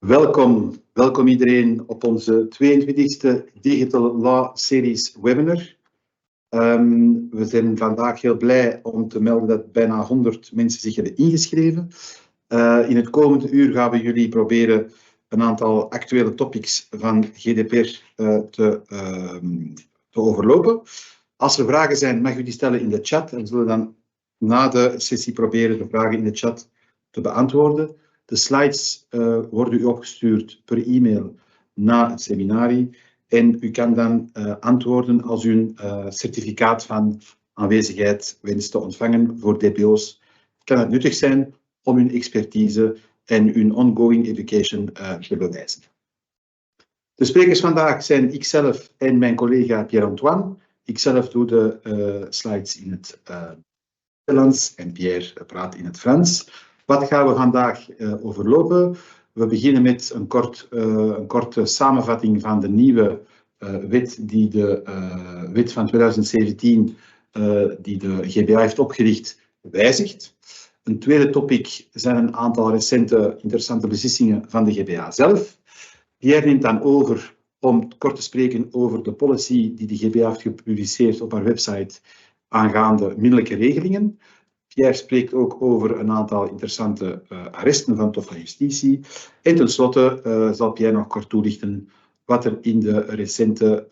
Welkom iedereen op onze 22e Digital Law Series webinar. We zijn vandaag heel blij om te melden dat bijna 100 mensen zich hebben ingeschreven. In het komende uur gaan we jullie proberen een aantal actuele topics van GDPR te overlopen. Als er vragen zijn, mag u die stellen in de chat en we zullen dan na de sessie proberen de vragen in de chat te beantwoorden. De slides worden u opgestuurd per e-mail na het seminarie en u kan dan antwoorden als u een certificaat van aanwezigheid wenst te ontvangen voor DPO's. Kan het nuttig zijn om uw expertise en uw ongoing education te bewijzen. De sprekers vandaag zijn ikzelf en mijn collega Pierre-Antoine. Ikzelf doe de slides in het Nederlands en Pierre praat in het Frans. Wat gaan we vandaag overlopen? We beginnen met een korte samenvatting van de nieuwe wet die de wet van 2017 die de GBA heeft opgericht wijzigt. Een tweede topic zijn een aantal recente interessante beslissingen van de GBA zelf. Pierre neemt dan over om kort te spreken over de policy die de GBA heeft gepubliceerd op haar website aangaande middelijke regelingen. Pierre spreekt ook over een aantal interessante arresten van het Hof van Justitie. En tenslotte zal Pierre nog kort toelichten wat er in het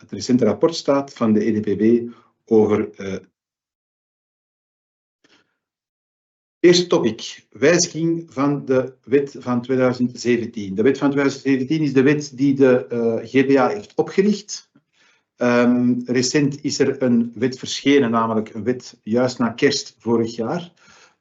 recente rapport staat van de EDPB over. Eerste topic, wijziging van de wet van 2017. De wet van 2017 is de wet die de GBA heeft opgericht. Recent is er een wet verschenen, namelijk een wet juist na kerst vorig jaar,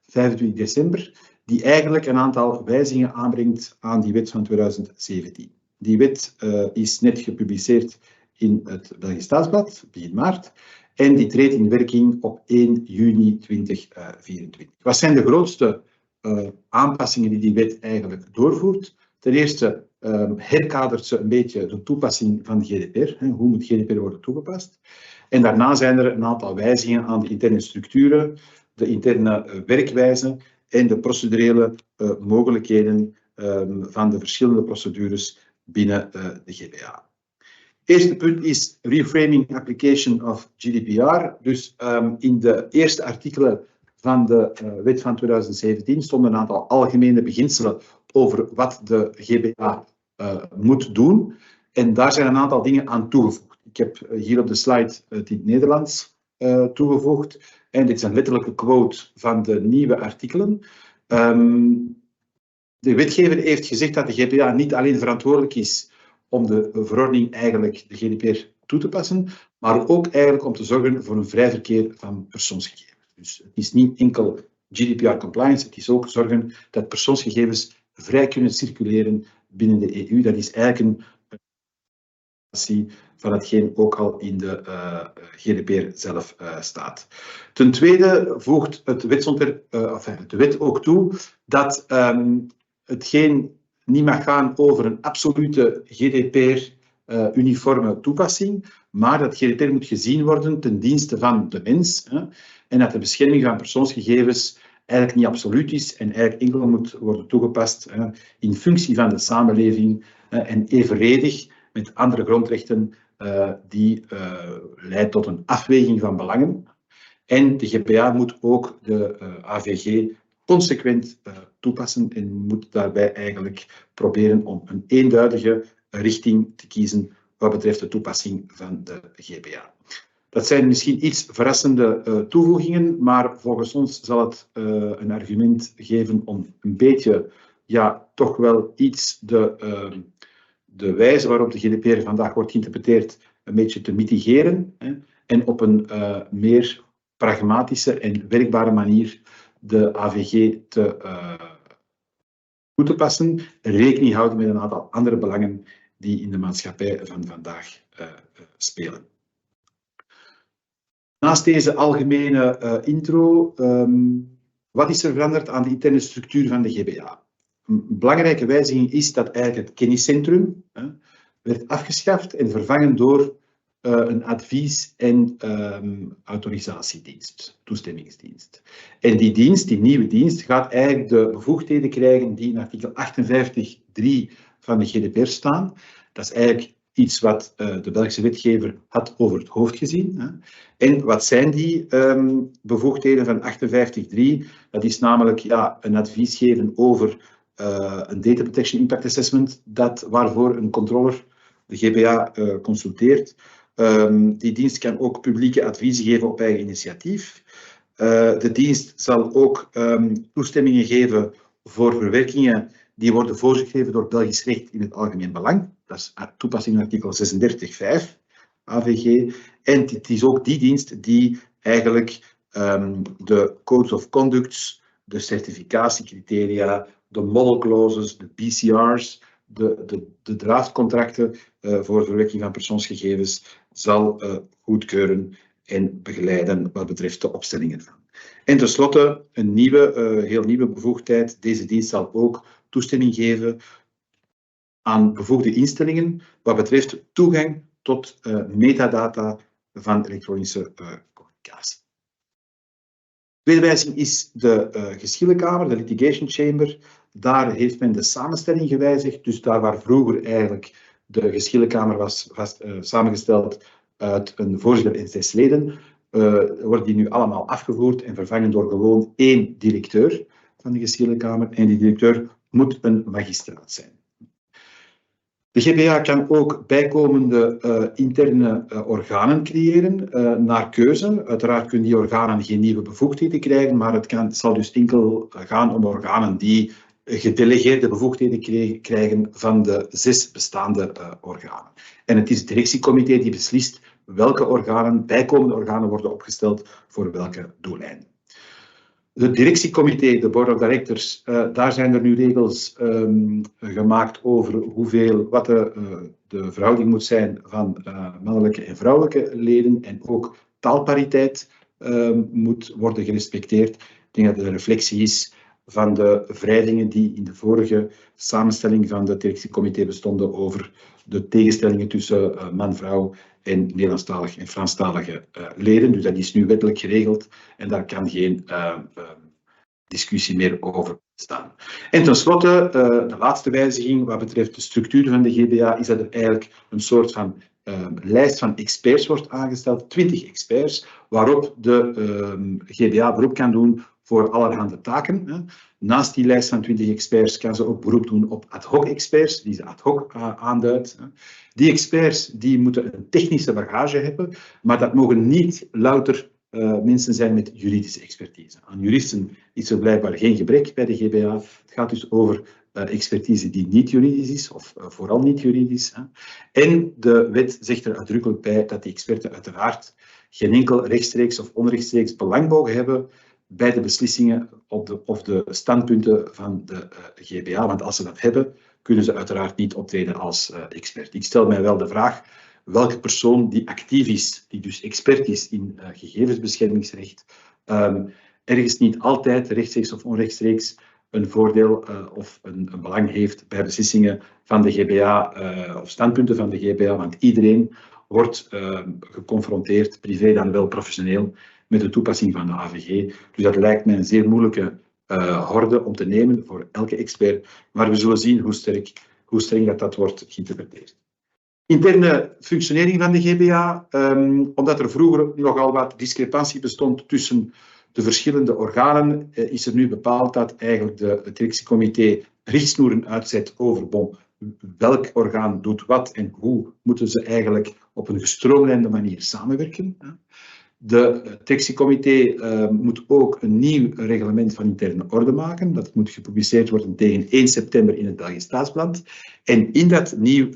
25 december, die eigenlijk een aantal wijzigingen aanbrengt aan die wet van 2017. Die wet is net gepubliceerd in het Belgisch Staatsblad, begin maart, en die treedt in werking op 1 juni 2024. Wat zijn de grootste aanpassingen die die wet eigenlijk doorvoert? Ten eerste herkadert ze een beetje de toepassing van de GDPR. Hoe moet GDPR worden toegepast? En daarna zijn er een aantal wijzigingen aan de interne structuren, de interne werkwijze en de procedurele mogelijkheden van de verschillende procedures binnen de GBA. Eerste punt is reframing application of GDPR. Dus in de eerste artikelen van de wet van 2017 stonden een aantal algemene beginselen over wat de GBA moet doen. En daar zijn een aantal dingen aan toegevoegd. Ik heb hier op de slide het in het Nederlands toegevoegd. En dit is een letterlijke quote van de nieuwe artikelen. De wetgever heeft gezegd dat de GBA niet alleen verantwoordelijk is om de verordening eigenlijk de GDPR toe te passen, maar ook eigenlijk om te zorgen voor een vrij verkeer van persoonsgegevens. Dus het is niet enkel GDPR compliance, het is ook zorgen dat persoonsgegevens vrij kunnen circuleren binnen de EU. Dat is eigenlijk een actie van hetgeen ook al in de GDPR zelf staat. Ten tweede voegt de wet ook toe dat hetgeen niet mag gaan over een absolute GDPR-uniforme toepassing, maar dat GDPR moet gezien worden ten dienste van de mens en dat de bescherming van persoonsgegevens eigenlijk niet absoluut is en eigenlijk enkel moet worden toegepast in functie van de samenleving en evenredig met andere grondrechten die leidt tot een afweging van belangen. En de GBA moet ook de AVG consequent toepassen en moet daarbij eigenlijk proberen om een eenduidige richting te kiezen wat betreft de toepassing van de GBA. Dat zijn misschien iets verrassende toevoegingen, maar volgens ons zal het een argument geven om een beetje, ja, toch wel iets de wijze waarop de GDPR vandaag wordt geïnterpreteerd een beetje te mitigeren en op een meer pragmatische en werkbare manier de AVG toe te passen, rekening houden met een aantal andere belangen die in de maatschappij van vandaag spelen. Naast deze algemene intro, wat is er veranderd aan de interne structuur van de GBA? Een belangrijke wijziging is dat eigenlijk het kenniscentrum werd afgeschaft en vervangen door een advies- en autorisatiedienst, toestemmingsdienst. En die dienst, die nieuwe dienst, gaat eigenlijk de bevoegdheden krijgen die in artikel 58.3 van de GDPR staan. Dat is eigenlijk iets wat de Belgische wetgever had over het hoofd gezien. Hè. En wat zijn die bevoegdheden van 58.3? Dat is namelijk een advies geven over een Data Protection Impact Assessment, waarvoor een controller de GBA consulteert. Die dienst kan ook publieke adviezen geven op eigen initiatief. De dienst zal ook toestemmingen geven voor verwerkingen die worden voorgeschreven door Belgisch recht in het algemeen belang. Dat is toepassing artikel 36.5 AVG. En het is ook die dienst die eigenlijk de codes of conducts, de certificatiecriteria, de model clauses, de PCR's, de draftcontracten voor verwerking van persoonsgegevens zal goedkeuren en begeleiden wat betreft de opstelling ervan. En tenslotte een heel nieuwe bevoegdheid. Deze dienst zal ook toestemming geven aan bevoegde instellingen wat betreft toegang tot metadata van elektronische communicatie. De tweede wijziging is de geschillenkamer, de litigation chamber. Daar heeft men de samenstelling gewijzigd. Dus daar waar vroeger eigenlijk de geschillenkamer was samengesteld uit een voorzitter en 6 leden, worden die nu allemaal afgevoerd en vervangen door gewoon 1 directeur van de geschillenkamer. En die directeur moet een magistraat zijn. De GBA kan ook bijkomende interne organen creëren naar keuze. Uiteraard kunnen die organen geen nieuwe bevoegdheden krijgen, maar het zal dus enkel gaan om organen die gedelegeerde bevoegdheden krijgen van de 6 bestaande organen. En het is het directiecomité die beslist welke bijkomende organen worden opgesteld voor welke doeleinden. Het directiecomité, de board of directors, daar zijn er nu regels gemaakt over wat de verhouding moet zijn van mannelijke en vrouwelijke leden. En ook taalpariteit moet worden gerespecteerd. Ik denk dat het een reflectie is van de wrijvingen die in de vorige samenstelling van het directiecomité bestonden over de tegenstellingen tussen man-vrouw en Nederlandstalige en Franstalige leden. Dus dat is nu wettelijk geregeld en daar kan geen discussie meer over staan. En tenslotte, de laatste wijziging wat betreft de structuur van de GBA, is dat er eigenlijk een soort van lijst van experts wordt aangesteld, 20 experts, waarop de GBA beroep kan doen voor allerhande taken. Naast die lijst van 20 experts kan ze ook beroep doen op ad hoc experts, die ze ad hoc aanduidt. Die experts die moeten een technische bagage hebben, maar dat mogen niet louter mensen zijn met juridische expertise. Aan juristen is er blijkbaar geen gebrek bij de GBA. Het gaat dus over expertise die niet juridisch is, of vooral niet juridisch. En de wet zegt er uitdrukkelijk bij dat die experten uiteraard geen enkel rechtstreeks of onrechtstreeks belang mogen hebben bij de beslissingen of de standpunten van de GBA. Want als ze dat hebben, kunnen ze uiteraard niet optreden als expert. Ik stel mij wel de vraag welke persoon die actief is, die dus expert is in gegevensbeschermingsrecht, ergens niet altijd rechtstreeks of onrechtstreeks een voordeel of een belang heeft bij beslissingen van de GBA of standpunten van de GBA, want iedereen wordt geconfronteerd, privé dan wel professioneel, met de toepassing van de AVG. Dus dat lijkt mij een zeer moeilijke horde om te nemen voor elke expert, maar we zullen zien hoe streng dat wordt geïnterpreteerd. Interne functionering van de GBA, omdat er vroeger nogal wat discrepantie bestond tussen de verschillende organen, is er nu bepaald dat eigenlijk het directiecomité richtsnoeren uitzet over welk orgaan doet wat en hoe moeten ze eigenlijk op een gestroomlijnde manier samenwerken. Het directiecomité moet ook een nieuw reglement van interne orde maken. Dat moet gepubliceerd worden tegen 1 september in het Belgisch Staatsblad. En in dat nieuw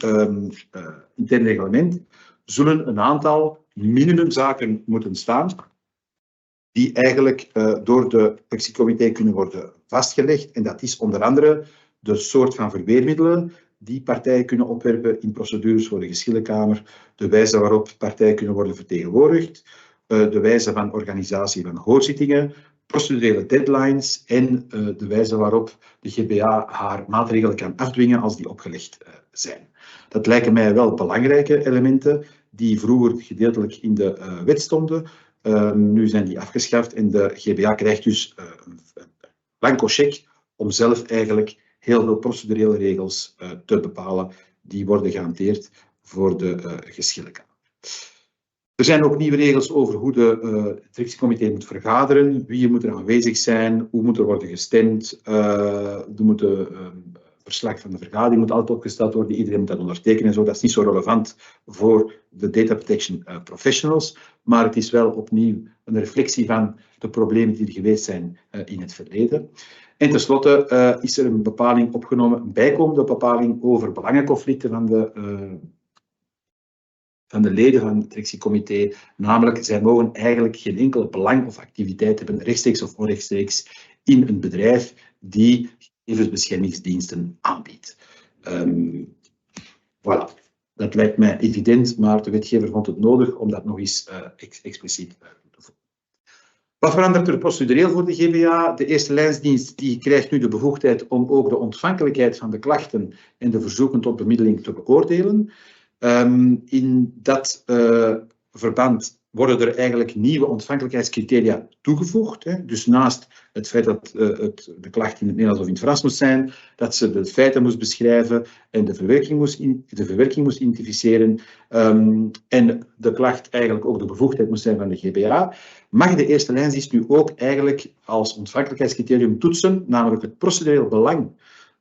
intern reglement zullen een aantal minimumzaken moeten staan die eigenlijk door het directiecomité kunnen worden vastgelegd. En dat is onder andere de soort van verweermiddelen die partijen kunnen opwerpen in procedures voor de geschillenkamer, de wijze waarop partijen kunnen worden vertegenwoordigd, de wijze van organisatie van hoorzittingen, procedurele deadlines en de wijze waarop de GBA haar maatregelen kan afdwingen als die opgelegd zijn. Dat lijken mij wel belangrijke elementen die vroeger gedeeltelijk in de wet stonden. Nu zijn die afgeschaft en de GBA krijgt dus een blanco cheque om zelf eigenlijk heel veel procedurele regels te bepalen die worden gehanteerd voor de geschillenkamer. Er zijn ook nieuwe regels over hoe de directiecomité moet vergaderen, wie moet er aanwezig zijn, hoe moet er worden gestemd, verslag van de vergadering moet altijd opgesteld worden, iedereen moet dat ondertekenen en zo. Dat is niet zo relevant voor de data protection professionals, maar het is wel opnieuw een reflectie van de problemen die er geweest zijn in het verleden. En tenslotte is er een bepaling opgenomen, een bijkomende bepaling over belangenconflicten van de leden van het directiecomité, namelijk zij mogen eigenlijk geen enkel belang of activiteit hebben, rechtstreeks of onrechtstreeks, in een bedrijf die gegevensbeschermingsdiensten aanbiedt. Voilà. Dat lijkt mij evident, maar de wetgever vond het nodig om dat nog eens expliciet te voeren. Wat verandert er procedureel voor de GBA? De eerste lijnsdienst die krijgt nu de bevoegdheid om ook de ontvankelijkheid van de klachten en de verzoeken tot bemiddeling te beoordelen. In dat verband worden er eigenlijk nieuwe ontvankelijkheidscriteria toegevoegd. Hè. Dus naast het feit dat de klacht in het Nederlands of in het Frans moest zijn, dat ze de feiten moest beschrijven en de verwerking moest identificeren en de klacht eigenlijk ook de bevoegdheid moest zijn van de GBA, mag de eerste lijnsdienst nu ook eigenlijk als ontvankelijkheidscriterium toetsen, namelijk het procedureel belang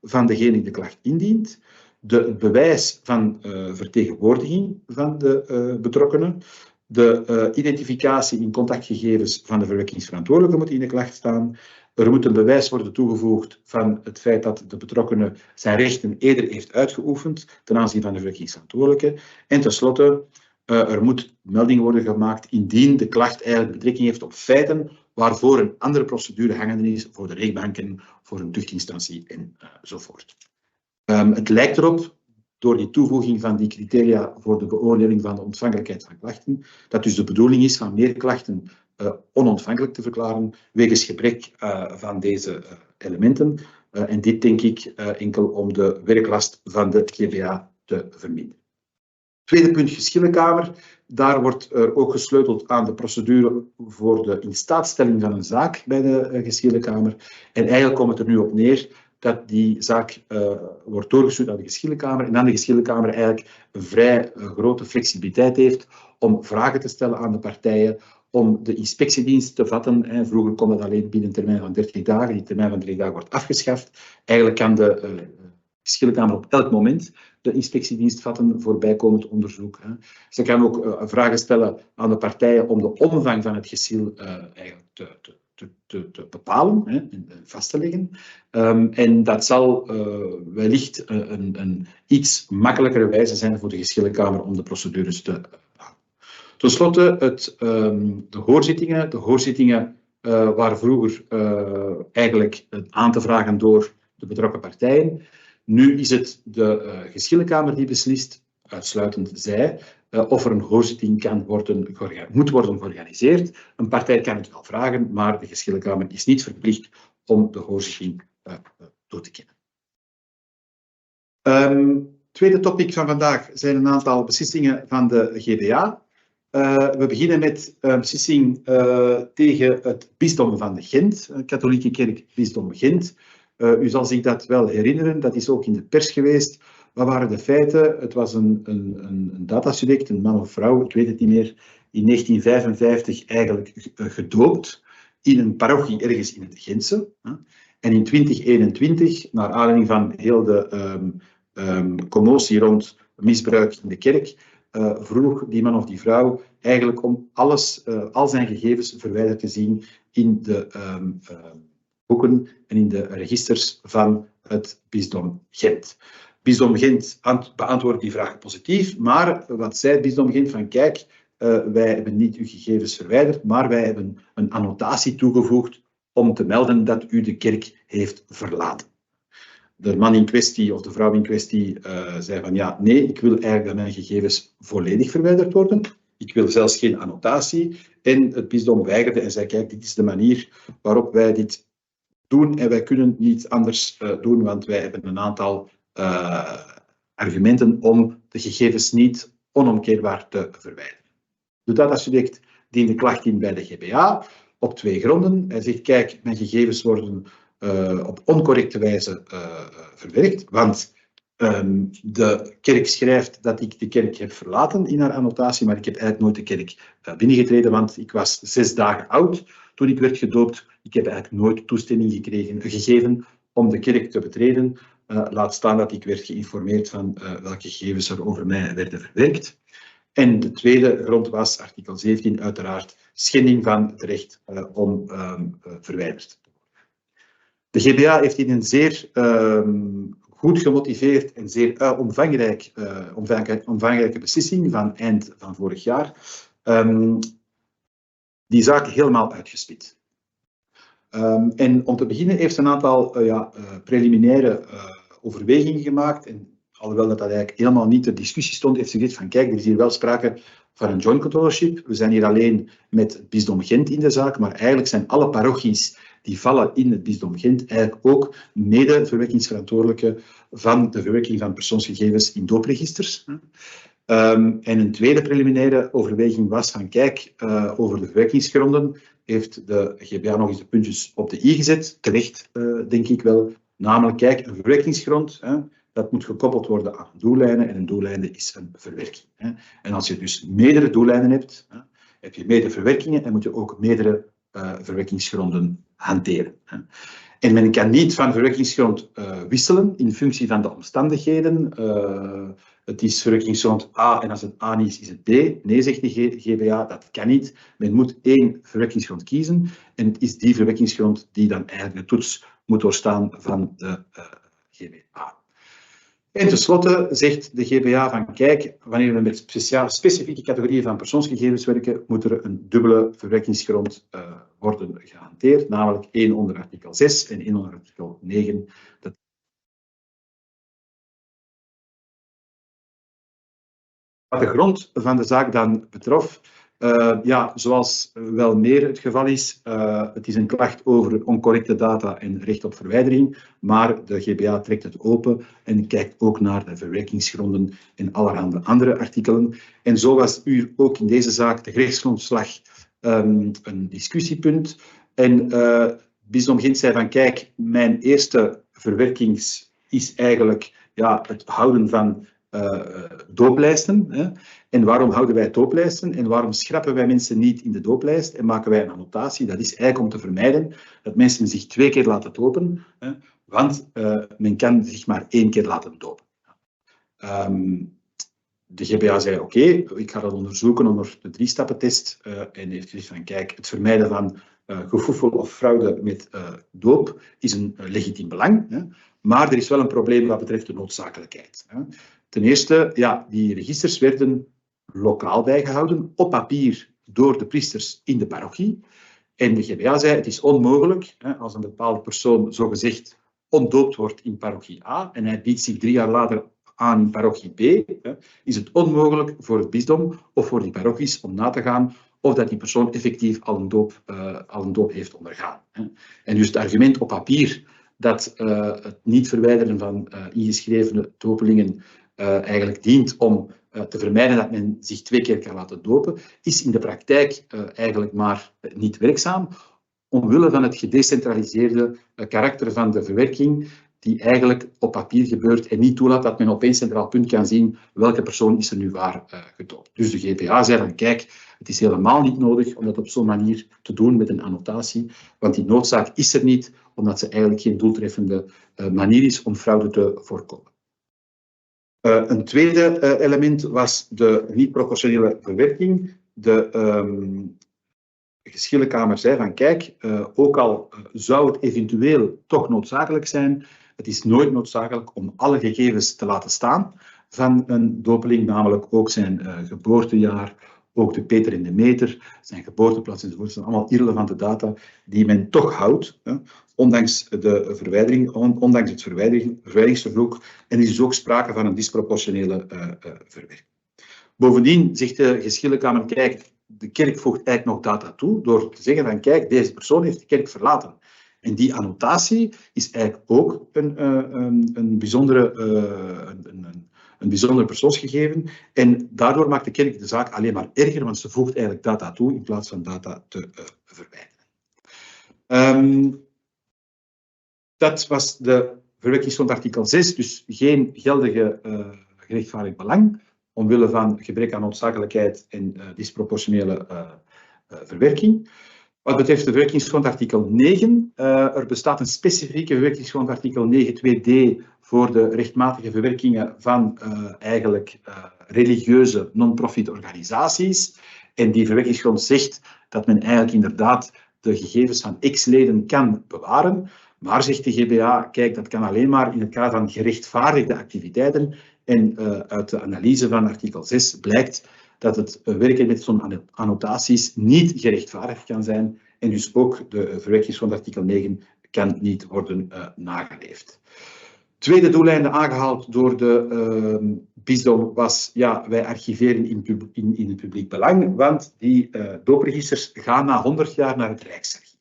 van degene die de klacht indient, het bewijs van vertegenwoordiging van de betrokkenen, de identificatie in contactgegevens van de verwerkingsverantwoordelijke moet in de klacht staan. Er moet een bewijs worden toegevoegd van het feit dat de betrokkene zijn rechten eerder heeft uitgeoefend ten aanzien van de verwerkingsverantwoordelijke. En tenslotte, er moet melding worden gemaakt indien de klacht eigenlijk betrekking heeft op feiten waarvoor een andere procedure hangende is voor de rechtbanken, voor een tuchtinstantie enzovoort. Het lijkt erop, door die toevoeging van die criteria voor de beoordeling van de ontvankelijkheid van klachten, dat dus de bedoeling is van meer klachten onontvankelijk te verklaren wegens gebrek van deze elementen. En dit denk ik enkel om de werklast van de GBA te verminderen. Tweede punt, geschillenkamer. Daar wordt er ook gesleuteld aan de procedure voor de instaatstelling van een zaak bij de geschillenkamer. En eigenlijk komt het er nu op neer dat die zaak wordt doorgestuurd naar de geschillenkamer en dan de geschillenkamer eigenlijk een vrij grote flexibiliteit heeft om vragen te stellen aan de partijen, om de inspectiedienst te vatten. Vroeger kon dat alleen binnen een termijn van 30 dagen. Die termijn van 30 dagen wordt afgeschaft. Eigenlijk kan de geschillenkamer op elk moment de inspectiedienst vatten voor bijkomend onderzoek. Ze kan ook vragen stellen aan de partijen om de omvang van het geschil eigenlijk te bepalen en vast te leggen. En dat zal wellicht een iets makkelijkere wijze zijn voor de geschillenkamer om de procedures te houden. Ten slotte de hoorzittingen. De hoorzittingen waren vroeger eigenlijk aan te vragen door de betrokken partijen. Nu is het de geschillenkamer die beslist, uitsluitend zij, of er een hoorzitting moet worden georganiseerd. Een partij kan het wel vragen, maar de geschillenkamer is niet verplicht om de hoorzitting toe te kennen. Tweede topic van vandaag zijn een aantal beslissingen van de GBA. We beginnen met een beslissing tegen het bisdom van Gent, katholieke kerk bisdom Gent. U zal zich dat wel herinneren, dat is ook in de pers geweest. Wat waren de feiten? Het was een datasubject, een man of vrouw, ik weet het niet meer, in 1955 eigenlijk gedoopt in een parochie ergens in het Gentse. En in 2021, naar aanleiding van heel de commotie rond misbruik in de kerk, vroeg die man of die vrouw eigenlijk om al zijn gegevens verwijderd te zien in de boeken en in de registers van het bisdom Gent. Bisdom Gent beantwoordt die vraag positief, maar wat zei het bisdom Gent van kijk, wij hebben niet uw gegevens verwijderd, maar wij hebben een annotatie toegevoegd om te melden dat u de kerk heeft verlaten. De man in kwestie of de vrouw in kwestie zei van ja, nee, ik wil eigenlijk dat mijn gegevens volledig verwijderd worden. Ik wil zelfs geen annotatie. En het bisdom weigerde en zei kijk, dit is de manier waarop wij dit doen en wij kunnen niet anders doen, want wij hebben een aantal argumenten om de gegevens niet onomkeerbaar te verwijderen. De datasubject diende klacht in bij de GBA op 2 gronden. Hij zegt, kijk, mijn gegevens worden op oncorrecte wijze verwerkt. Want de kerk schrijft dat ik de kerk heb verlaten in haar annotatie, maar ik heb eigenlijk nooit de kerk binnengetreden, want ik was 6 dagen oud toen ik werd gedoopt. Ik heb eigenlijk nooit toestemming gegeven om de kerk te betreden. Laat staan dat ik werd geïnformeerd van welke gegevens er over mij werden verwerkt. En de tweede grond was, artikel 17, uiteraard schending van het recht om verwijderd te worden. De GBA heeft in een zeer goed gemotiveerd en zeer omvangrijke beslissing van eind van vorig jaar die zaak helemaal uitgespit. En om te beginnen heeft ze een aantal preliminaire overwegingen gemaakt. En alhoewel dat eigenlijk helemaal niet ter discussie stond, heeft ze gezegd van kijk, er is hier wel sprake van een joint controllership. We zijn hier alleen met het bisdom Gent in de zaak, maar eigenlijk zijn alle parochies die vallen in het bisdom Gent eigenlijk ook mede-verwerkingsverantwoordelijke van de verwerking van persoonsgegevens in doopregisters. En een tweede preliminaire overweging was van kijk, over de verwerkingsgronden heeft de GBA nog eens de puntjes op de i gezet, terecht denk ik wel. Namelijk, kijk, een verwerkingsgrond, dat moet gekoppeld worden aan doeleinden en een doeleinde is een verwerking. En als je dus meerdere doeleinden hebt, heb je meerdere verwerkingen en moet je ook meerdere verwerkingsgronden hanteren. En men kan niet van verwerkingsgrond wisselen in functie van de omstandigheden. Het is verwerkingsgrond A en als het A niet is, is het B. Nee, zegt de GBA, dat kan niet. Men moet één verwerkingsgrond kiezen en het is die verwerkingsgrond die dan eigenlijk de toets moet doorstaan van de GBA. En tenslotte zegt de GBA van kijk, wanneer we met specifieke categorieën van persoonsgegevens werken, moet er een dubbele verwerkingsgrond worden gehanteerd, namelijk 1 onder artikel 6 en 1 onder artikel 9. Wat de grond van de zaak dan betrof, zoals wel meer het geval is, het is een klacht over oncorrecte data en recht op verwijdering, maar de GBA trekt het open en kijkt ook naar de verwerkingsgronden en allerhande andere artikelen. En zo was ook in deze zaak de gerechtsgrondslag een discussiepunt. En bisdom Gent zei van kijk, mijn eerste verwerking is eigenlijk het houden van dooplijsten. Hè. En waarom houden wij dooplijsten? En waarom schrappen wij mensen niet in de dooplijst en maken wij een annotatie? Dat is eigenlijk om te vermijden dat mensen zich 2 keer laten dopen, hè, want men kan zich maar 1 keer laten dopen. De GBA zei oké, ik ga dat onderzoeken onder de 3-stappentest en heeft gezegd van kijk, het vermijden van gefoefel of fraude met doop is een legitiem belang, hè, maar er is wel een probleem wat betreft de noodzakelijkheid. Hè. Ten eerste, die registers werden lokaal bijgehouden, op papier, door de priesters in de parochie. En de GBA zei, het is onmogelijk, als een bepaalde persoon zogezegd ontdoopt wordt in parochie A en hij biedt zich 3 jaar later aan in parochie B, is het onmogelijk voor het bisdom of voor die parochies om na te gaan of dat die persoon effectief al een doop heeft ondergaan. En dus het argument op papier dat het niet verwijderen van ingeschrevene dopelingen eigenlijk dient om te vermijden dat men zich 2 keer kan laten dopen, is in de praktijk eigenlijk maar niet werkzaam, omwille van het gedecentraliseerde karakter van de verwerking, die eigenlijk op papier gebeurt en niet toelaat dat men op 1 centraal punt kan zien welke persoon is er nu waar gedoopt. Dus de GBA zei dan, kijk, het is helemaal niet nodig om dat op zo'n manier te doen met een annotatie, want die noodzaak is er niet, omdat ze eigenlijk geen doeltreffende manier is om fraude te voorkomen. Een tweede element was de niet-proportionele verwerking. De geschillenkamer zei van kijk, ook al zou het eventueel toch noodzakelijk zijn, het is nooit noodzakelijk om alle gegevens te laten staan van een dopeling, namelijk ook zijn geboortejaar, ook de Peter en de meter, zijn geboorteplaats enzovoort. Dat zijn allemaal irrelevante data die men toch houdt, ondanks de verwijdering, ondanks het verwijderingsvervloek. En er is dus ook sprake van een disproportionele verwerking. Bovendien zegt de geschillenkamer, kijk, de kerk voegt eigenlijk nog data toe door te zeggen van kijk, deze persoon heeft de kerk verlaten. En die annotatie is eigenlijk ook een bijzonder persoonsgegeven. En daardoor maakt de kerk de zaak alleen maar erger, want ze voegt eigenlijk data toe in plaats van data te verwijderen. Dat was de verwerkingsgrond artikel 6, dus geen geldige gerechtvaardigd belang, omwille van gebrek aan noodzakelijkheid en disproportionele verwerking. Wat betreft de verwerkingsgrond artikel 9, er bestaat een specifieke verwerkingsgrond artikel 9.2d voor de rechtmatige verwerkingen van eigenlijk religieuze non-profit organisaties. En die verwerkingsgrond zegt dat men eigenlijk inderdaad de gegevens van ex-leden kan bewaren. Maar, zegt de GBA, kijk, dat kan alleen maar in het kader van gerechtvaardigde activiteiten. En uit de analyse van artikel 6 blijkt dat het werken met zo'n annotaties niet gerechtvaardigd kan zijn. En dus ook de verwerkingsgrond artikel 9 kan niet worden nageleefd. Tweede doeleinde aangehaald door de bisdom was, ja, wij archiveren in het publiek belang, want die doopregisters gaan na 100 jaar naar het Rijksarchief.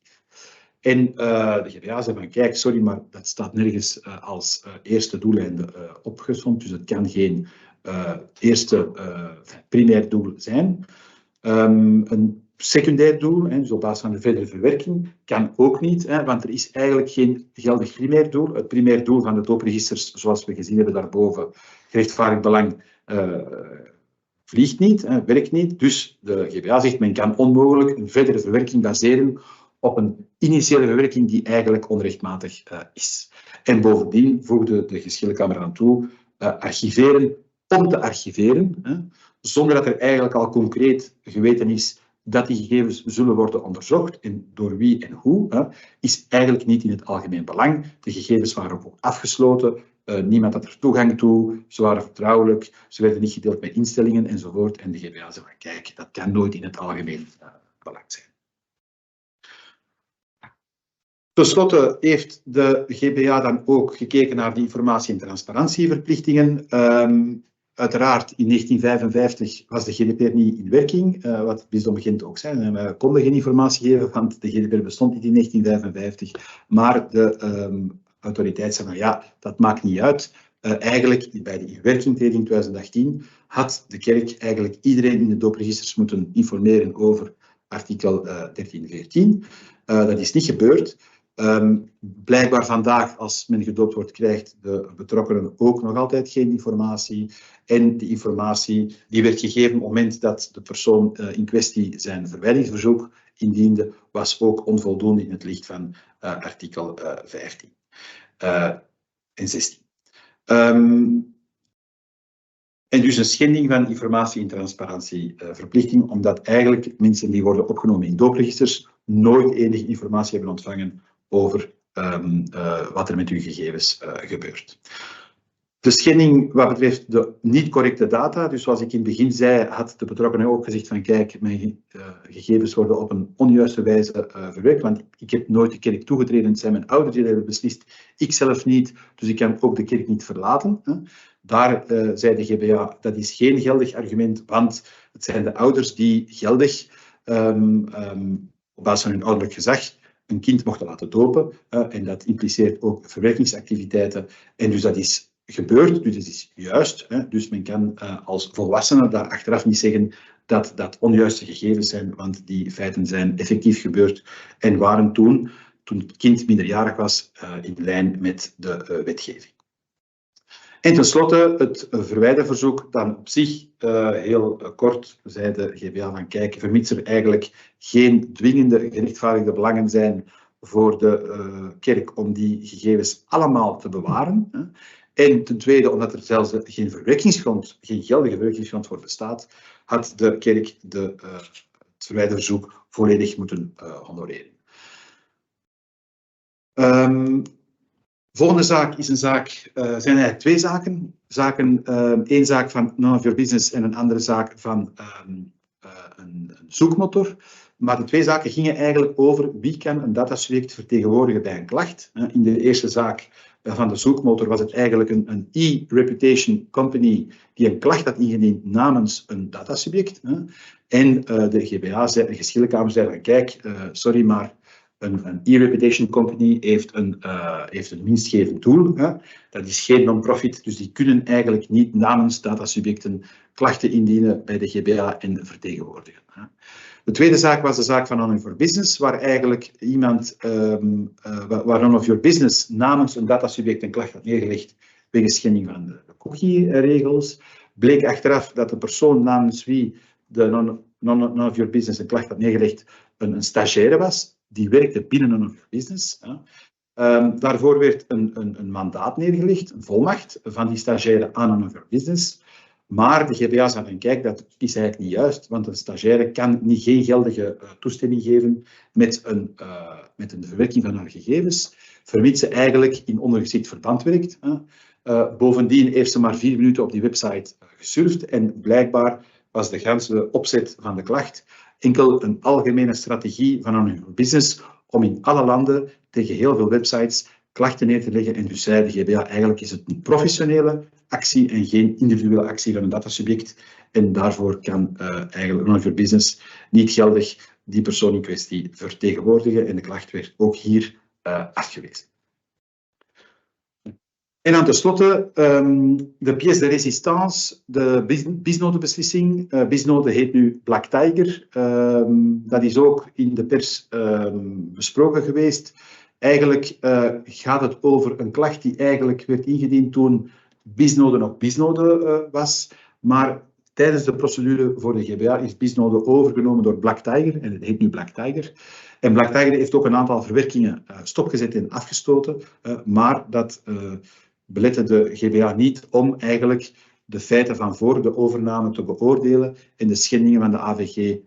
En de GBA zei van, kijk, sorry, maar dat staat nergens als eerste doeleinde opgesomd, dus het kan geen eerste primair doel zijn. Een secundair doel, dus op basis van de verdere verwerking, kan ook niet, want er is eigenlijk geen geldig primair doel. Het primair doel van de doopregisters, zoals we gezien hebben daarboven, gerechtvaardigd belang, vliegt niet, werkt niet. Dus de GBA zegt, men kan onmogelijk een verdere verwerking baseren op een initiële verwerking die eigenlijk onrechtmatig is. En bovendien voegde de geschillenkamer aan toe, archiveren om te archiveren, zonder dat er eigenlijk al concreet geweten is dat die gegevens zullen worden onderzocht en door wie en hoe, is eigenlijk niet in het algemeen belang. De gegevens waren ook afgesloten, niemand had er toegang toe, ze waren vertrouwelijk, ze werden niet gedeeld met instellingen enzovoort. En de GBA zei van, kijk, dat kan nooit in het algemeen belang zijn. Ten slotte heeft de GBA dan ook gekeken naar de informatie- en transparantieverplichtingen. Uiteraard, in 1955 was de GDPR niet in werking, wat het bisdom Gent ook zei. En we konden geen informatie geven, want de GDPR bestond niet in 1955. Maar de autoriteit zei van, ja, dat maakt niet uit. Eigenlijk, bij de inwerkingtreding in 2018, had de kerk eigenlijk iedereen in de doopregisters moeten informeren over artikel 1314. Dat is niet gebeurd. Blijkbaar vandaag, als men gedoopt wordt, krijgt de betrokkenen ook nog altijd geen informatie. En die informatie die werd gegeven op het moment dat de persoon in kwestie zijn verwijdingsverzoek indiende, was ook onvoldoende in het licht van artikel 15 en 16. En dus een schending van informatie- en transparantieverplichting, omdat eigenlijk mensen die worden opgenomen in doopregisters nooit enige informatie hebben ontvangen over wat er met uw gegevens gebeurt. De schending wat betreft de niet correcte data, dus zoals ik in het begin zei, had de betrokkenen ook gezegd van kijk, mijn gegevens worden op een onjuiste wijze verwerkt, want ik heb nooit de kerk toegetreden, het zijn mijn ouders die dat hebben beslist, ik zelf niet, dus ik kan ook de kerk niet verlaten. Daar zei de GBA, dat is geen geldig argument, want het zijn de ouders die geldig op basis van hun ouderlijk gezag een kind mochten laten dopen. En dat impliceert ook verwerkingsactiviteiten. En dus dat is gebeurd, dus dat is juist. Dus men kan als volwassene daar achteraf niet zeggen dat dat onjuiste gegevens zijn, want die feiten zijn effectief gebeurd en waren toen het kind minderjarig was, in lijn met de wetgeving. En tenslotte het verwijderverzoek dan op zich, heel kort, zei de GBA van kijk, vermits er eigenlijk geen dwingende gerechtvaardigde belangen zijn voor de kerk om die gegevens allemaal te bewaren. En ten tweede, omdat er zelfs geen verwerkingsgrond, geen geldige verwerkingsgrond voor bestaat, had de kerk het verwijderverzoek volledig moeten honoreren. Volgende zaak is een zaak, zijn eigenlijk twee zaken. Eén zaak van None of Your Business en een andere zaak van een zoekmotor. Maar de twee zaken gingen eigenlijk over wie kan een datasubject vertegenwoordigen bij een klacht. In de eerste zaak van de zoekmotor was het eigenlijk een e-reputation company die een klacht had ingediend namens een datasubject. En de GBA, de geschillenkamer, zei van kijk, sorry, maar een e-reputation company heeft een winstgevend doel. Dat is geen non-profit, dus die kunnen eigenlijk niet namens datasubjecten klachten indienen bij de GBA en vertegenwoordigen. De tweede zaak was de zaak van None of Your Business, waar eigenlijk iemand, waar None of Your Business namens een datasubject een klacht had neergelegd wegens schending van de cookie-regels. Bleek achteraf dat de persoon namens wie de None of Your Business een klacht had neergelegd een stagiaire was, die werkte binnen None of Your Business. Daarvoor werd een mandaat neergelegd, een volmacht van die stagiaire aan None of Your Business. Maar de GBA zei van, kijk, dat is eigenlijk niet juist, want een stagiaire kan geen geldige toestemming geven met een verwerking van haar gegevens, vermits ze eigenlijk in ondergeschikt verband werkt. Bovendien heeft ze maar 4 minuten op die website gesurfd en blijkbaar was de ganse opzet van de klacht enkel een algemene strategie van een business om in alle landen tegen heel veel websites klachten neer te leggen. En dus zei de GBA, eigenlijk is het een professionele actie en geen individuele actie van een datasubject. En daarvoor kan eigenlijk None of Your Business niet geldig die persoon in kwestie vertegenwoordigen. En de klacht werd ook hier afgewezen. En dan tenslotte de pièce de résistance, de Bisnode-beslissing. Bisnode heet nu Black Tiger. Dat is ook in de pers besproken geweest. Eigenlijk gaat het over een klacht die eigenlijk werd ingediend toen Bisnode nog Bisnode was. Maar tijdens de procedure voor de GBA is Bisnode overgenomen door Black Tiger. En het heet nu Black Tiger. En Black Tiger heeft ook een aantal verwerkingen stopgezet en afgestoten. Maar dat belette de GBA niet om eigenlijk de feiten van voor de overname te beoordelen en de schendingen van de AVG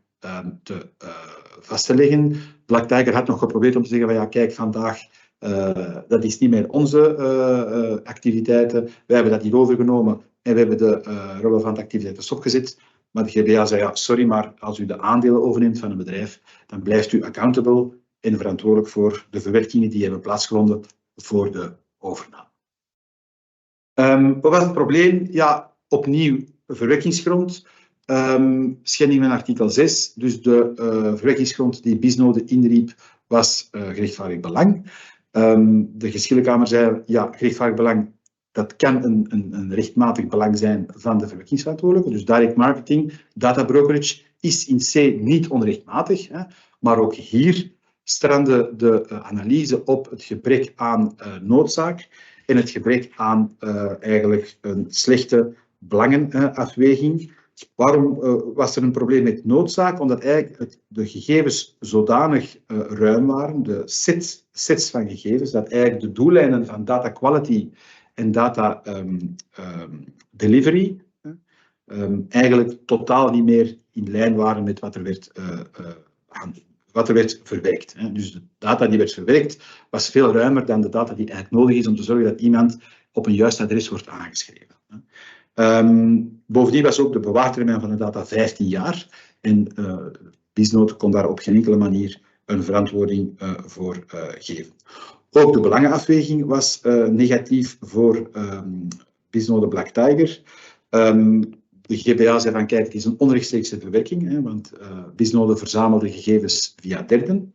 vast te leggen. Black Tiger had nog geprobeerd om te zeggen van ja, kijk, vandaag, dat is niet meer onze activiteiten. Wij hebben dat hier overgenomen en we hebben de relevante activiteiten stopgezet. Maar de GBA zei ja, sorry, maar als u de aandelen overneemt van een bedrijf, dan blijft u accountable en verantwoordelijk voor de verwerkingen die hebben plaatsgevonden voor de overname. Wat was het probleem? Ja, opnieuw verwerkingsgrond. Schending van artikel 6. Dus de verwerkingsgrond die Bisnode inriep was gerechtvaardigd belang. De geschillenkamer zei, ja, gerechtvaardigd belang, dat kan een rechtmatig belang zijn van de verwerkingsverantwoordelijke. Dus direct marketing, data brokerage is in C niet onrechtmatig. Maar ook hier strandde de analyse op het gebrek aan noodzaak en het gebrek aan eigenlijk een slechte belangenafweging. Waarom was er een probleem met noodzaak? Omdat eigenlijk de gegevens zodanig ruim waren, de sets van gegevens, dat eigenlijk de doeleinden van data quality en data delivery eigenlijk totaal niet meer in lijn waren met wat er werd verwerkt. Dus de data die werd verwerkt was veel ruimer dan de data die eigenlijk nodig is om te zorgen dat iemand op een juist adres wordt aangeschreven. Bovendien was ook de bewaartermijn van de data 15 jaar en Bisnode kon daar op geen enkele manier een verantwoording voor geven. Ook de belangenafweging was negatief voor Bisnode Black Tiger. De GBA zei van kijk, het is een onrechtstreekse verwerking, want Bisnode verzamelde gegevens via derden.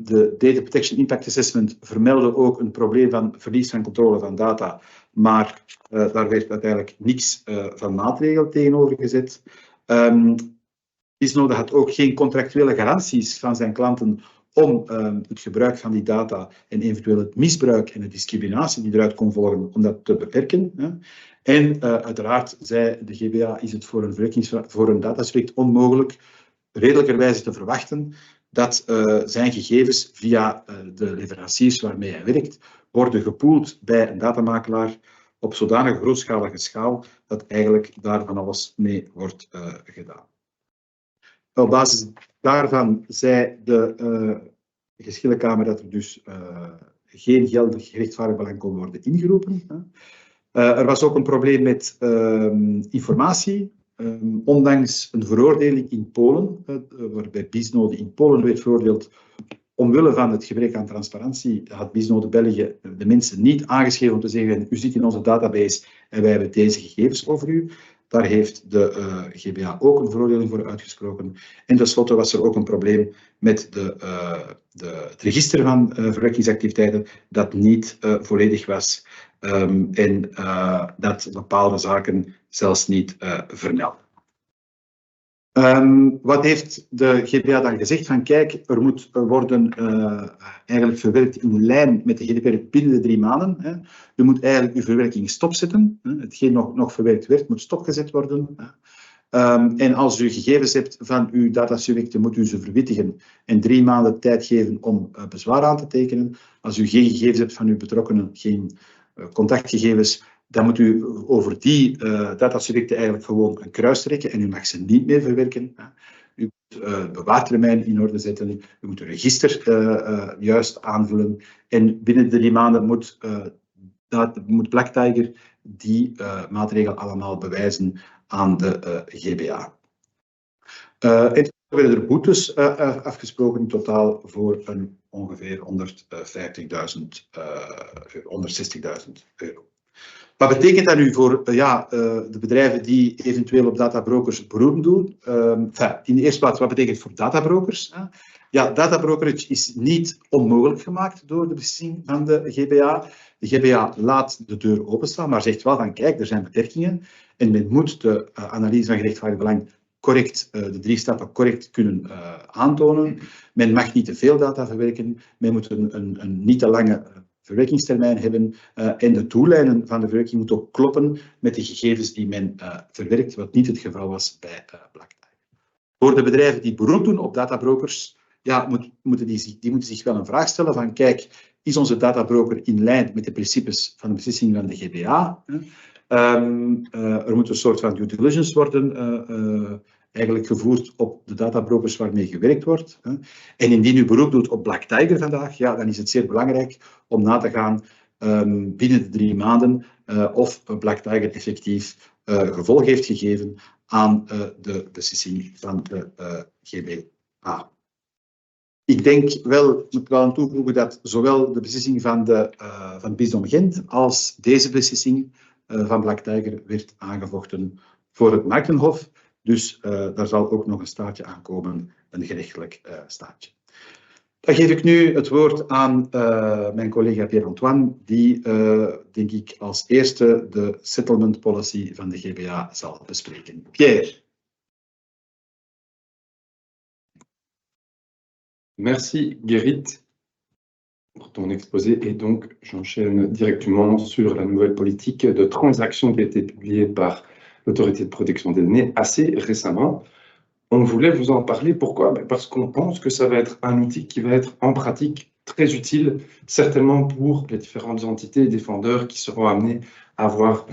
De Data Protection Impact Assessment vermeldde ook een probleem van verlies van controle van data, maar daar werd uiteindelijk niks van maatregel tegenover gezet. Bisnode had ook geen contractuele garanties van zijn klanten om het gebruik van die data en eventueel het misbruik en de discriminatie die eruit kon volgen, om dat te beperken. En uiteraard, zei de GBA, is het voor een datasubject onmogelijk redelijkerwijze te verwachten dat zijn gegevens via de leveranciers waarmee hij werkt worden gepoeld bij een datamakelaar op zodanig grootschalige schaal dat eigenlijk daar van alles mee wordt gedaan. Op basis daarvan zei de geschillenkamer dat er dus geen geldig gerechtvaardigd belang kon worden ingeroepen. Er was ook een probleem met informatie. Ondanks een veroordeling in Polen, waarbij Bisnode in Polen werd veroordeeld omwille van het gebrek aan transparantie, had Bisnode België de mensen niet aangeschreven om te zeggen u zit in onze database en wij hebben deze gegevens over u. Daar heeft de GBA ook een veroordeling voor uitgesproken. En tenslotte was er ook een probleem met het register van verwerkingsactiviteiten dat niet volledig was en dat bepaalde zaken zelfs niet vermelden. Wat heeft de GBA dan gezegd? Van kijk, er moet worden eigenlijk verwerkt in lijn met de GDPR binnen de 3 maanden. Hè. U moet eigenlijk uw verwerking stopzetten. Hè. Hetgeen nog verwerkt werd, moet stopgezet worden. Hè. En als u gegevens hebt van uw datasubjecten, moet u ze verwittigen en 3 maanden tijd geven om bezwaar aan te tekenen. Als u geen gegevens hebt van uw betrokkenen, geen contactgegevens, dan moet u over die datasubjecten eigenlijk gewoon een kruis trekken en u mag ze niet meer verwerken. U moet bewaartermijn in orde zetten, u moet een register juist aanvullen en binnen 3 maanden moet Black Tiger die maatregelen allemaal bewijzen aan de GBA. En toen werden er boetes afgesproken, in totaal voor ongeveer 160.000 euro. Wat betekent dat nu voor de bedrijven die eventueel op databrokers beroep doen? In de eerste plaats, wat betekent het voor databrokers? Ja, databrokerage is niet onmogelijk gemaakt door de beslissing van de GBA. De GBA laat de deur openstaan, maar zegt wel van kijk, er zijn beperkingen en men moet de analyse van gerechtvaardigd belang correct, de 3 stappen correct kunnen aantonen. Men mag niet te veel data verwerken, men moet een niet te lange verwerkingstermijn hebben en de doeleinden van de verwerking moeten ook kloppen met de gegevens die men verwerkt, wat niet het geval was bij Black Tiger. Voor de bedrijven die beroep doen op databrokers, moeten zich wel een vraag stellen van kijk, is onze databroker in lijn met de principes van de beslissing van de GBA? Er moet een soort van due diligence worden eigenlijk gevoerd op de databrokers waarmee gewerkt wordt. En indien u beroep doet op Black Tiger vandaag, ja, dan is het zeer belangrijk om na te gaan binnen de 3 maanden of Black Tiger effectief gevolg heeft gegeven aan de beslissing van de GBA. Ik denk wel, moet ik wel aan toevoegen, dat zowel de beslissing van Bisdom Gent als deze beslissing van Black Tiger werd aangevochten voor het Markenhof. Dus daar zal ook nog een staartje aankomen, een gerechtelijk staartje. Dan geef ik nu het woord aan mijn collega Pierre-Antoine, die, denk ik, als eerste de settlement policy van de GBA zal bespreken. Pierre. Merci Gerrit pour ton exposé et donc j'enchaîne directement sur la nouvelle politique de transaction qui a été publiée par l'autorité de protection des données assez récemment. On voulait vous en parler, pourquoi? Parce qu'on pense que ça va être un outil qui va être en pratique très utile, certainement pour les différentes entités et défendeurs qui seront amenés à avoir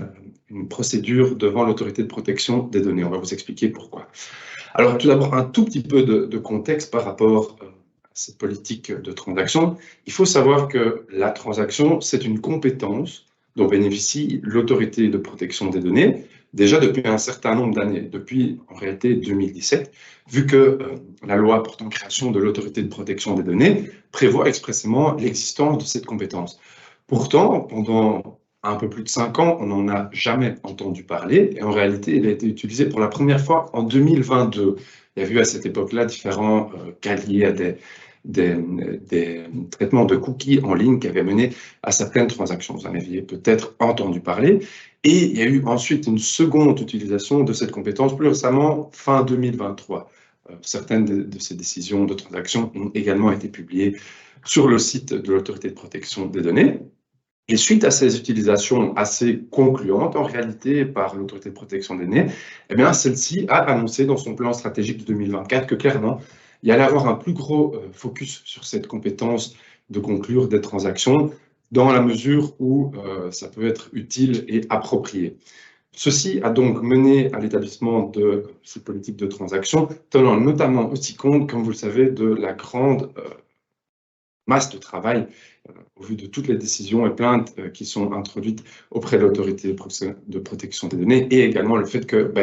une procédure devant l'autorité de protection des données. On va vous expliquer pourquoi. Alors tout d'abord, un tout petit peu de contexte par rapport à cette politique de transaction. Il faut savoir que la transaction, c'est une compétence dont bénéficie l'autorité de protection des données, déjà depuis un certain nombre d'années, depuis en réalité 2017, vu que la loi portant création de l'autorité de protection des données prévoit expressément l'existence de cette compétence. Pourtant, pendant un peu plus de 5 ans, on n'en a jamais entendu parler, et en réalité, elle a été utilisée pour la première fois en 2022. Il y a eu à cette époque-là différents cas liés à des traitements de cookies en ligne qui avaient mené à certaines transactions. Vous en aviez peut-être entendu parler. Et il y a eu ensuite une seconde utilisation de cette compétence plus récemment, fin 2023. Certaines de ces décisions de transaction ont également été publiées sur le site de l'autorité de protection des données. Et suite à ces utilisations assez concluantes, en réalité, par l'autorité de protection des données, eh bien, celle-ci a annoncé dans son plan stratégique de 2024 que clairement, il y allait avoir un plus gros focus sur cette compétence de conclure des transactions dans la mesure où ça peut être utile et approprié. Ceci a donc mené à l'établissement de cette politique de transaction, tenant notamment aussi compte, comme vous le savez, de la grande masse de travail au vu de toutes les décisions et plaintes qui sont introduites auprès de l'autorité de protection des données et également le fait que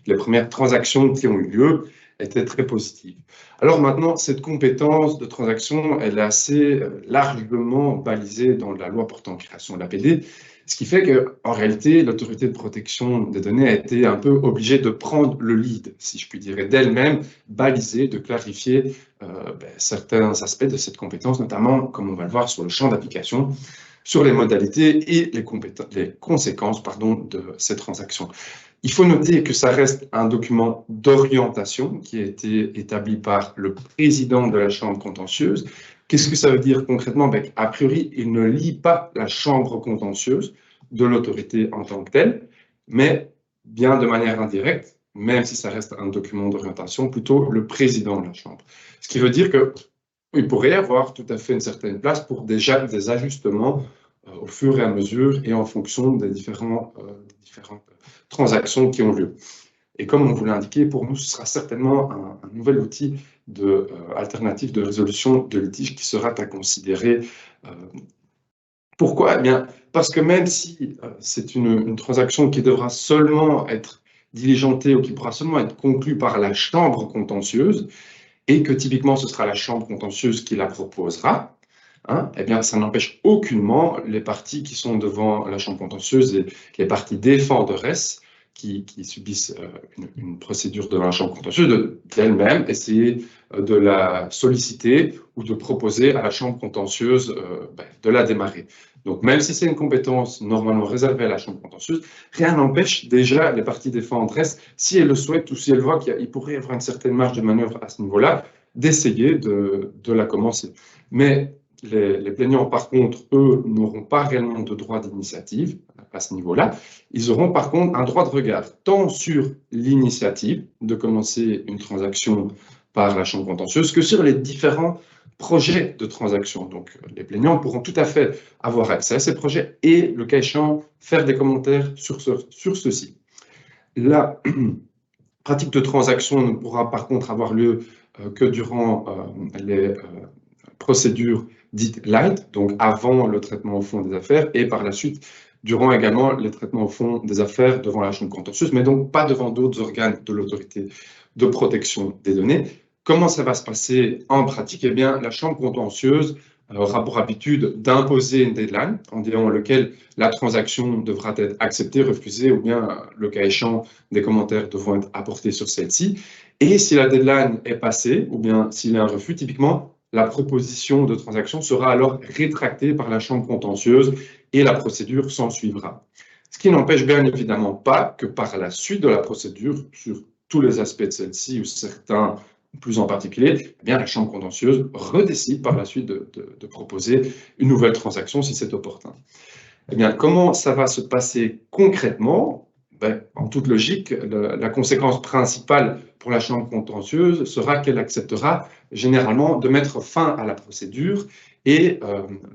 les premières transactions qui ont eu lieu étaient très positives. Alors maintenant, cette compétence de transaction, elle est assez largement balisée dans la loi portant création de l'APD, ce qui fait qu'en réalité, l'autorité de protection des données a été un peu obligée de prendre le lead, si je puis dire, et d'elle-même baliser, de clarifier certains aspects de cette compétence, notamment, comme on va le voir, sur le champ d'application, sur les modalités et les conséquences de ces transactions. Il faut noter que ça reste un document d'orientation qui a été établi par le président de la chambre contentieuse. Qu'est-ce que ça veut dire concrètement? A priori, il ne lit pas la chambre contentieuse de l'autorité en tant que telle, mais bien de manière indirecte, même si ça reste un document d'orientation, plutôt le président de la chambre. Ce qui veut dire qu'il pourrait y avoir tout à fait une certaine place pour des ajustements au fur et à mesure et en fonction des différentes transactions qui ont lieu. Et comme on vous l'a indiqué, pour nous, ce sera certainement un nouvel outil alternatif de résolution de litige qui sera à considérer. Pourquoi? Eh bien, parce que même si c'est une transaction qui devra seulement être diligentée ou qui pourra seulement être conclue par la chambre contentieuse, et que typiquement ce sera la chambre contentieuse qui la proposera, eh bien, ça n'empêche aucunement les parties qui sont devant la chambre contentieuse et les parties défenderesses qui subissent une procédure devant la chambre contentieuse d'elles-mêmes essayer de la solliciter ou de proposer à la chambre contentieuse de la démarrer. Donc, même si c'est une compétence normalement réservée à la chambre contentieuse, rien n'empêche déjà les parties défenderesses, si elles le souhaitent ou si elles voient qu'il pourrait y avoir une certaine marge de manœuvre à ce niveau-là, d'essayer de la commencer. Mais les plaignants, par contre, eux, n'auront pas réellement de droit d'initiative à ce niveau-là. Ils auront, par contre, un droit de regard, tant sur l'initiative de commencer une transaction par la chambre contentieuse que sur les différents projets de transaction. Donc, les plaignants pourront tout à fait avoir accès à ces projets et, le cas échéant, faire des commentaires sur ceux-ci. La pratique de transaction ne pourra, par contre, avoir lieu que durant les procédures dites light, donc avant le traitement au fond des affaires, et par la suite, durant également les traitements au fond des affaires devant la chambre contentieuse, mais donc pas devant d'autres organes de l'autorité de protection des données. Comment ça va se passer en pratique? Eh bien, la chambre contentieuse aura pour habitude d'imposer une deadline en disant lequel la transaction devra être acceptée, refusée, ou bien, le cas échéant, des commentaires devront être apportés sur celle-ci. Et si la deadline est passée, ou bien s'il y a un refus, typiquement, la proposition de transaction sera alors rétractée par la chambre contentieuse et la procédure s'en suivra. Ce qui n'empêche bien évidemment pas que par la suite de la procédure, sur tous les aspects de celle-ci, ou certains plus en particulier, eh bien, la chambre contentieuse redécide par la suite de proposer une nouvelle transaction si c'est opportun. Eh bien, comment ça va se passer concrètement? En toute logique, la conséquence principale pour la chambre contentieuse sera qu'elle acceptera généralement de mettre fin à la procédure et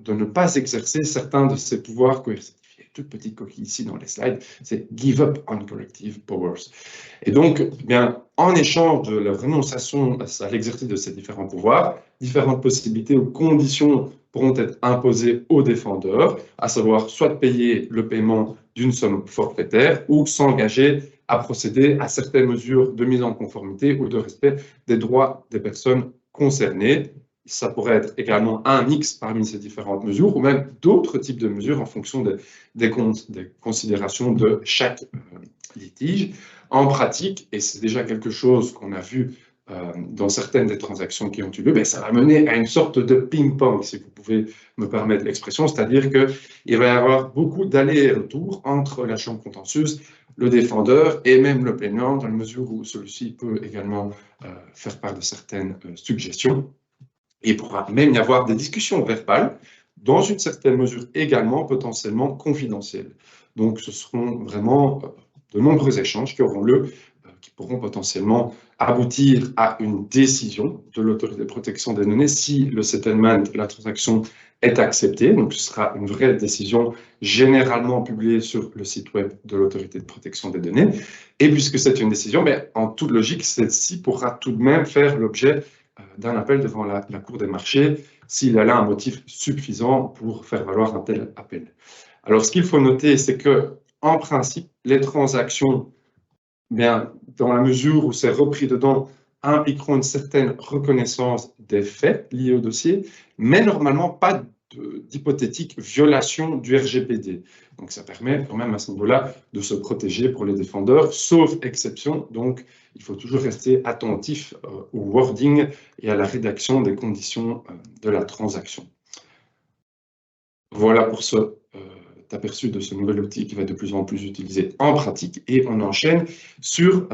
de ne pas exercer certains de ses pouvoirs coercitifs. Il y a une toute petite coquille ici dans les slides, c'est « give up on corrective powers ». Et donc, bien, en échange de la renonciation à l'exercice de ces différents pouvoirs, différentes possibilités ou conditions pourront être imposées aux défendeurs, à savoir soit de payer le paiement d'une somme forfaitaire ou s'engager à procéder à certaines mesures de mise en conformité ou de respect des droits des personnes concernées. Ça pourrait être également un mix parmi ces différentes mesures ou même d'autres types de mesures en fonction des considérations de chaque litige. En pratique, et c'est déjà quelque chose qu'on a vu dans certaines des transactions qui ont eu lieu, ça va mener à une sorte de ping-pong, si vous pouvez me permettre l'expression, c'est-à-dire qu'il va y avoir beaucoup d'allers-retours entre la chambre contentieuse, le défendeur et même le plaignant, dans la mesure où celui-ci peut également faire part de certaines suggestions. Et il pourra même y avoir des discussions verbales, dans une certaine mesure également potentiellement confidentielles. Donc ce seront vraiment de nombreux échanges qui auront lieu, qui pourront potentiellement aboutir à une décision de l'autorité de protection des données si le settlement, la transaction est acceptée. Donc, ce sera une vraie décision généralement publiée sur le site web de l'autorité de protection des données. Et puisque c'est une décision, en toute logique, celle-ci pourra tout de même faire l'objet d'un appel devant la Cour des marchés s'il y a là un motif suffisant pour faire valoir un tel appel. Alors, ce qu'il faut noter, c'est que, en principe, les transactions, dans la mesure où c'est repris dedans, impliqueront une certaine reconnaissance des faits liés au dossier, mais normalement pas d'hypothétique violation du RGPD. Donc ça permet quand même à ce niveau-là de se protéger pour les défendeurs, sauf exception. Donc il faut toujours rester attentif au wording et à la rédaction des conditions de la transaction. Voilà pour ce aperçu de ce nouvel outil qui va être de plus en plus utilisé en pratique. Et on enchaîne sur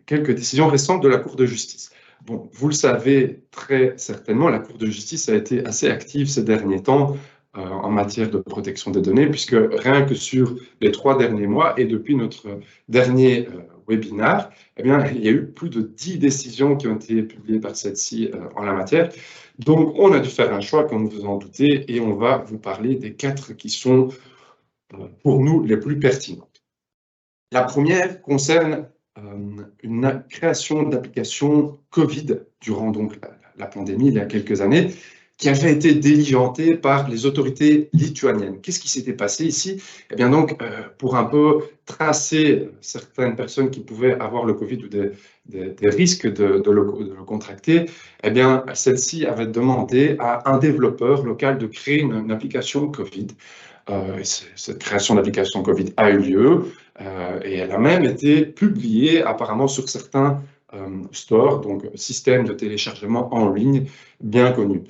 quelques décisions récentes de la Cour de justice. Bon, vous le savez très certainement, la Cour de justice a été assez active ces derniers temps en matière de protection des données, puisque rien que sur les 3 derniers mois et depuis notre dernier webinaire, eh bien, il y a eu plus de 10 décisions qui ont été publiées par celle-ci en la matière. Donc, on a dû faire un choix, comme vous en doutez, et on va vous parler des 4 qui sont, pour nous, les plus pertinentes. La première concerne une création d'applications Covid durant donc la pandémie, il y a quelques années, qui avait été diligentée par les autorités lituaniennes. Qu'est-ce qui s'était passé ici? Eh bien donc, pour un peu tracer certaines personnes qui pouvaient avoir le Covid ou des risques de le contracter, eh bien, celle-ci avait demandé à un développeur local de créer une application Covid. Cette création d'application Covid a eu lieu et elle a même été publiée apparemment sur certains stores, donc systèmes de téléchargement en ligne bien connus.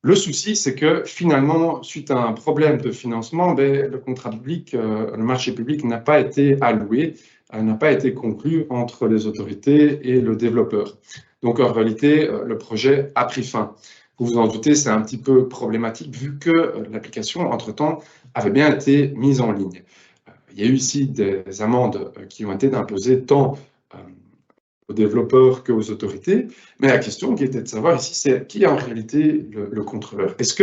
Le souci, c'est que finalement, suite à un problème de financement, le contrat public, le marché public n'a pas été alloué, n'a pas été conclu entre les autorités et le développeur. Donc en réalité, le projet a pris fin. Vous vous en doutez, c'est un petit peu problématique vu que l'application, entre-temps, avait bien été mise en ligne. Il y a eu ici des amendes qui ont été imposées tant aux développeurs qu'aux autorités, mais la question qui était de savoir ici, c'est qui est en réalité le contrôleur? Est-ce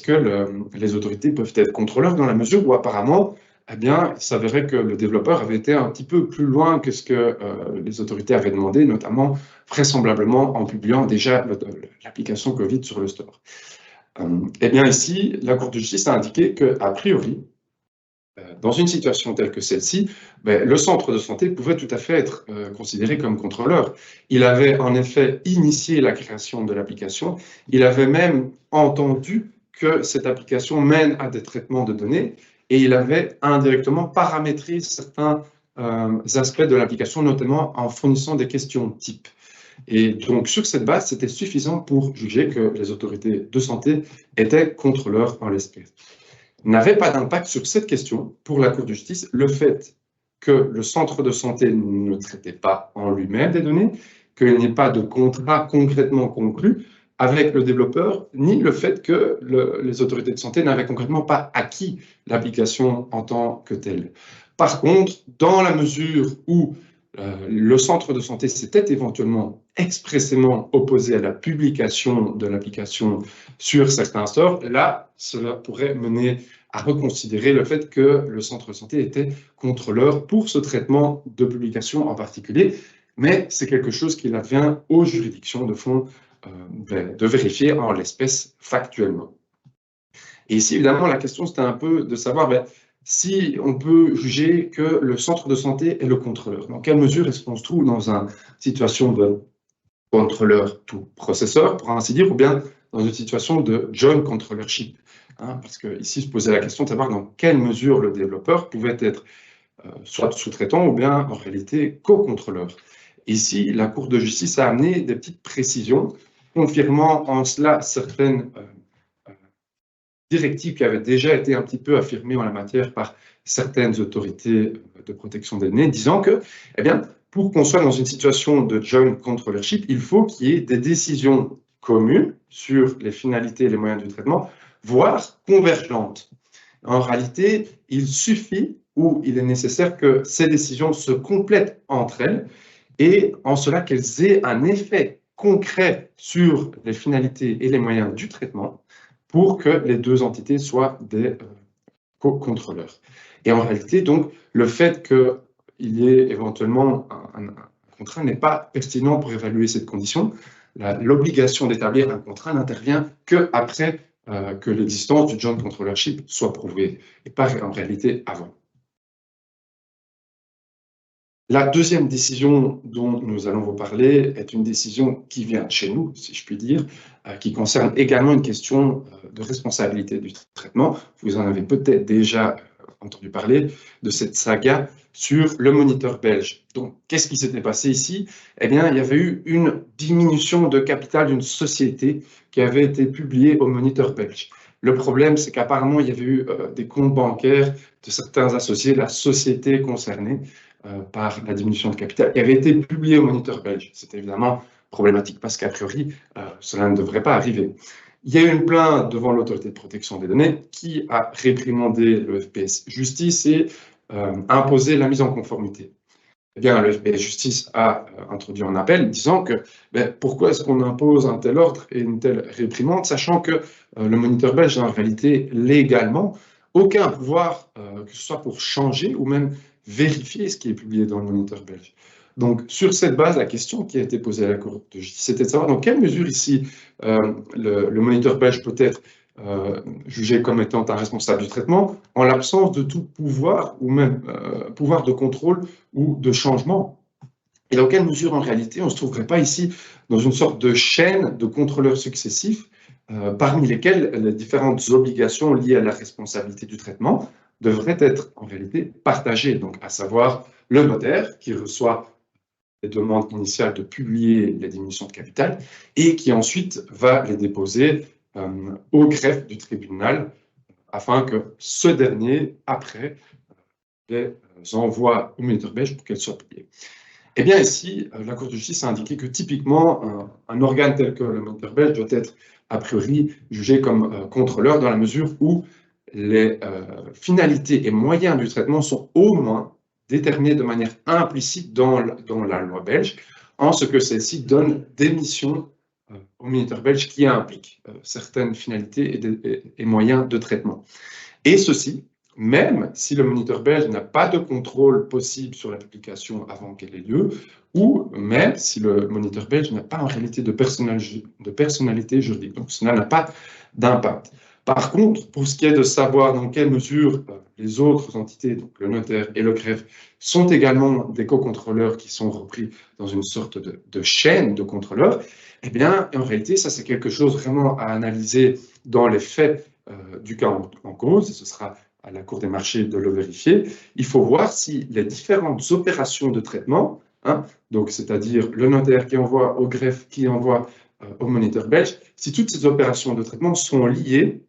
que les autorités peuvent être contrôleurs dans la mesure où apparemment, eh bien, il s'avérait que le développeur avait été un petit peu plus loin que ce que les autorités avaient demandé, notamment vraisemblablement en publiant déjà l'application Covid sur le store. Eh bien ici, la Cour de justice a indiqué qu'a priori, dans une situation telle que celle-ci, le centre de santé pouvait tout à fait être considéré comme contrôleur. Il avait en effet initié la création de l'application, il avait même entendu que cette application mène à des traitements de données et il avait indirectement paramétré certains aspects de l'application, notamment en fournissant des questions types. Et donc, sur cette base, c'était suffisant pour juger que les autorités de santé étaient contrôleurs en l'espèce. N'avait pas d'impact sur cette question pour la Cour de justice le fait que le centre de santé ne traitait pas en lui-même des données, qu'il n'y ait pas de contrat concrètement conclu avec le développeur, ni le fait que les autorités de santé n'avaient concrètement pas acquis l'application en tant que telle. Par contre, dans la mesure où le centre de santé s'était éventuellement expressément opposé à la publication de l'application sur certains stores, là, cela pourrait mener à reconsidérer le fait que le centre de santé était contrôleur pour ce traitement de publication en particulier, mais c'est quelque chose qui advient aux juridictions de fond de vérifier en l'espèce factuellement. Et ici, évidemment, la question, c'était un peu de savoir si on peut juger que le centre de santé est le contrôleur. Dans quelle mesure est-ce qu'on se trouve dans une situation de contrôleur tout processeur, pour ainsi dire, ou bien dans une situation de joint controllership, parce qu'ici se posait la question de savoir dans quelle mesure le développeur pouvait être soit sous-traitant ou bien en réalité co-contrôleur. Ici, la Cour de justice a amené des petites précisions, confirmant en cela certaines directives qui avaient déjà été un petit peu affirmées en la matière par certaines autorités de protection des données, disant que, eh bien, pour qu'on soit dans une situation de joint controllership, il faut qu'il y ait des décisions communes sur les finalités et les moyens du traitement, voire convergentes. En réalité, il suffit ou il est nécessaire que ces décisions se complètent entre elles et en cela qu'elles aient un effet concret sur les finalités et les moyens du traitement pour que les deux entités soient des co-contrôleurs. Et en réalité, donc, le fait qu'il y ait éventuellement un contrat n'est pas pertinent pour évaluer cette condition. L'obligation d'établir un contrat n'intervient qu'après que l'existence du joint controllership soit prouvée, et pas en réalité avant. La deuxième décision dont nous allons vous parler est une décision qui vient chez nous, si je puis dire, qui concerne également une question de responsabilité du traitement. Vous en avez peut-être déjà entendu parler de cette saga sur le moniteur belge. Donc, qu'est-ce qui s'était passé ici? Eh bien, il y avait eu une diminution de capital d'une société qui avait été publiée au moniteur belge. Le problème, c'est qu'apparemment, il y avait eu des comptes bancaires de certains associés de la société concernée par la diminution de capital qui avaient été publiés au Moniteur belge. C'est évidemment problématique parce qu'a priori, cela ne devrait pas arriver. Il y a eu une plainte devant l'autorité de protection des données qui a réprimandé le FPS Justice et imposé la mise en conformité. Eh bien, le FPS Justice a introduit un appel disant que pourquoi est-ce qu'on impose un tel ordre et une telle réprimande, sachant que le Moniteur belge n'a en réalité légalement aucun pouvoir, que ce soit pour changer ou même vérifier ce qui est publié dans le Moniteur belge. Donc, sur cette base, la question qui a été posée à la Cour de justice, c'était de savoir dans quelle mesure ici le Moniteur belge peut être jugé comme étant un responsable du traitement en l'absence de tout pouvoir ou même pouvoir de contrôle ou de changement. Et dans quelle mesure, en réalité, on ne se trouverait pas ici dans une sorte de chaîne de contrôleurs successifs parmi lesquels les différentes obligations liées à la responsabilité du traitement devraient être en réalité partagées, donc à savoir le notaire qui reçoit les demandes initiales de publier les diminutions de capital et qui ensuite va les déposer au greffe du tribunal afin que ce dernier, après, les envoie au Moniteur belge pour qu'elles soient publiées. Eh bien, ici, la Cour de justice a indiqué que typiquement, un organe tel que le Moniteur belge doit être a priori jugé comme contrôleur dans la mesure où les finalités et moyens du traitement sont au moins déterminés de manière implicite dans la loi belge, en ce que celle-ci donne des missions au Moniteur belge qui impliquent certaines finalités et moyens de traitement. Et ceci, même si le Moniteur belge n'a pas de contrôle possible sur la publication avant qu'elle ait lieu, ou même si le Moniteur belge n'a pas en réalité de personnalité juridique. Donc cela n'a pas d'impact. Par contre, pour ce qui est de savoir dans quelle mesure les autres entités, donc le notaire et le greffe, sont également des co-contrôleurs qui sont repris dans une sorte de chaîne de contrôleurs, eh bien, en réalité, ça c'est quelque chose vraiment à analyser dans les faits du cas en cause, et ce sera à la Cour des marchés de le vérifier. Il faut voir si les différentes opérations de traitement, donc c'est-à-dire le notaire qui envoie au greffe, qui envoie au Moniteur belge, si toutes ces opérations de traitement sont liées,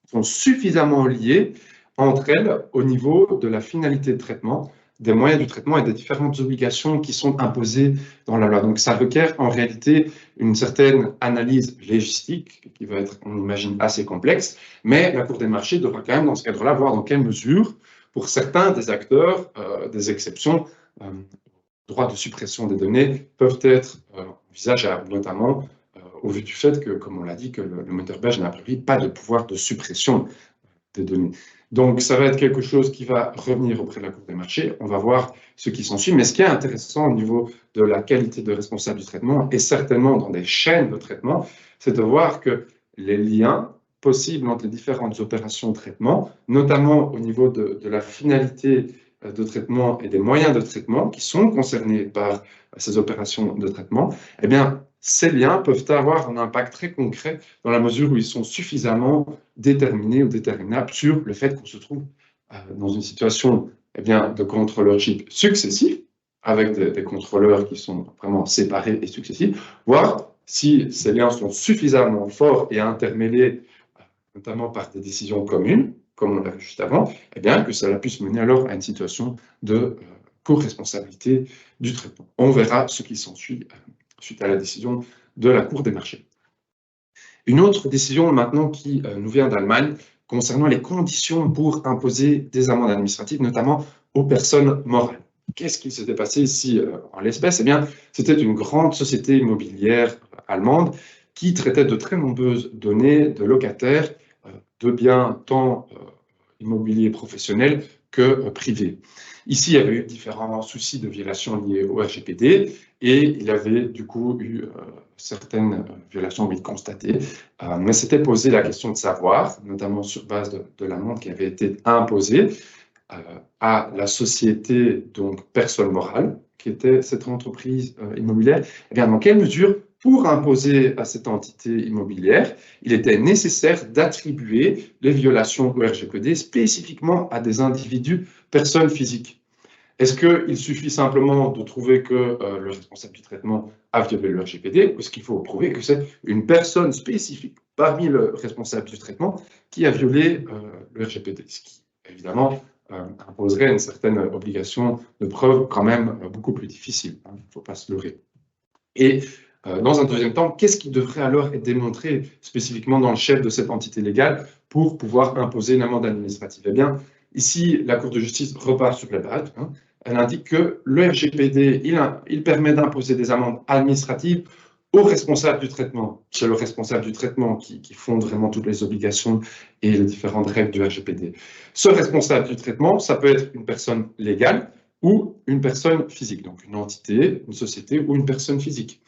sont suffisamment liées entre elles au niveau de la finalité de traitement, des moyens du traitement et des différentes obligations qui sont imposées dans la loi. Donc ça requiert en réalité une certaine analyse légistique qui va être, on imagine, assez complexe, mais la Cour des marchés devra quand même dans ce cadre-là voir dans quelle mesure, pour certains des acteurs, des exceptions, droits de suppression des données peuvent être envisageables, notamment au vu du fait que, comme on l'a dit, que le Moniteur belge n'a a priori pas de pouvoir de suppression des données. Donc, ça va être quelque chose qui va revenir auprès de la Cour des marchés. On va voir ce qui s'ensuit. Mais ce qui est intéressant au niveau de la qualité de responsable du traitement, et certainement dans des chaînes de traitement, c'est de voir que les liens possibles entre les différentes opérations de traitement, notamment au niveau de la finalité de traitement et des moyens de traitement qui sont concernés par ces opérations de traitement, eh bien, ces liens peuvent avoir un impact très concret dans la mesure où ils sont suffisamment déterminés ou déterminables sur le fait qu'on se trouve dans une situation de contrôleurship successif, avec des contrôleurs qui sont vraiment séparés et successifs, voire si ces liens sont suffisamment forts et intermêlés, notamment par des décisions communes, comme on l'a vu juste avant, eh bien, que cela puisse mener alors à une situation de co-responsabilité du traitement. On verra ce qui s'ensuit suite à la décision de la Cour des marchés. Une autre décision maintenant qui nous vient d'Allemagne concernant les conditions pour imposer des amendes administratives, notamment aux personnes morales. Qu'est-ce qui s'était passé ici en l'espèce? Eh bien, c'était une grande société immobilière allemande qui traitait de très nombreuses données de locataires de biens tant immobiliers professionnels que privés. Ici, il y avait eu différents soucis de violation liés au RGPD et il avait du coup eu certaines violations constatées. Mais s'était posé la question de savoir, notamment sur base de l'amende qui avait été imposée à la société, donc personne morale, qui était cette entreprise immobilière, eh bien, dans quelle mesure, pour imposer à cette entité immobilière, il était nécessaire d'attribuer les violations au RGPD spécifiquement à des individus, personnes physiques. Est-ce qu'il suffit simplement de trouver que le responsable du traitement a violé le RGPD ou est-ce qu'il faut prouver que c'est une personne spécifique parmi le responsable du traitement qui a violé le RGPD, ce qui, évidemment, imposerait une certaine obligation de preuve quand même beaucoup plus difficile, hein, il ne faut pas se leurrer. Et dans un deuxième temps, qu'est-ce qui devrait alors être démontré spécifiquement dans le chef de cette entité légale pour pouvoir imposer une amende administrative? Eh bien, ici, la Cour de justice repart sur la base. Hein. Elle indique que le RGPD, il permet d'imposer des amendes administratives au responsable du traitement. C'est le responsable du traitement qui fonde vraiment toutes les obligations et les différentes règles du RGPD. Ce responsable du traitement, ça peut être une personne légale ou une personne physique, donc une entité, une société ou une personne physique.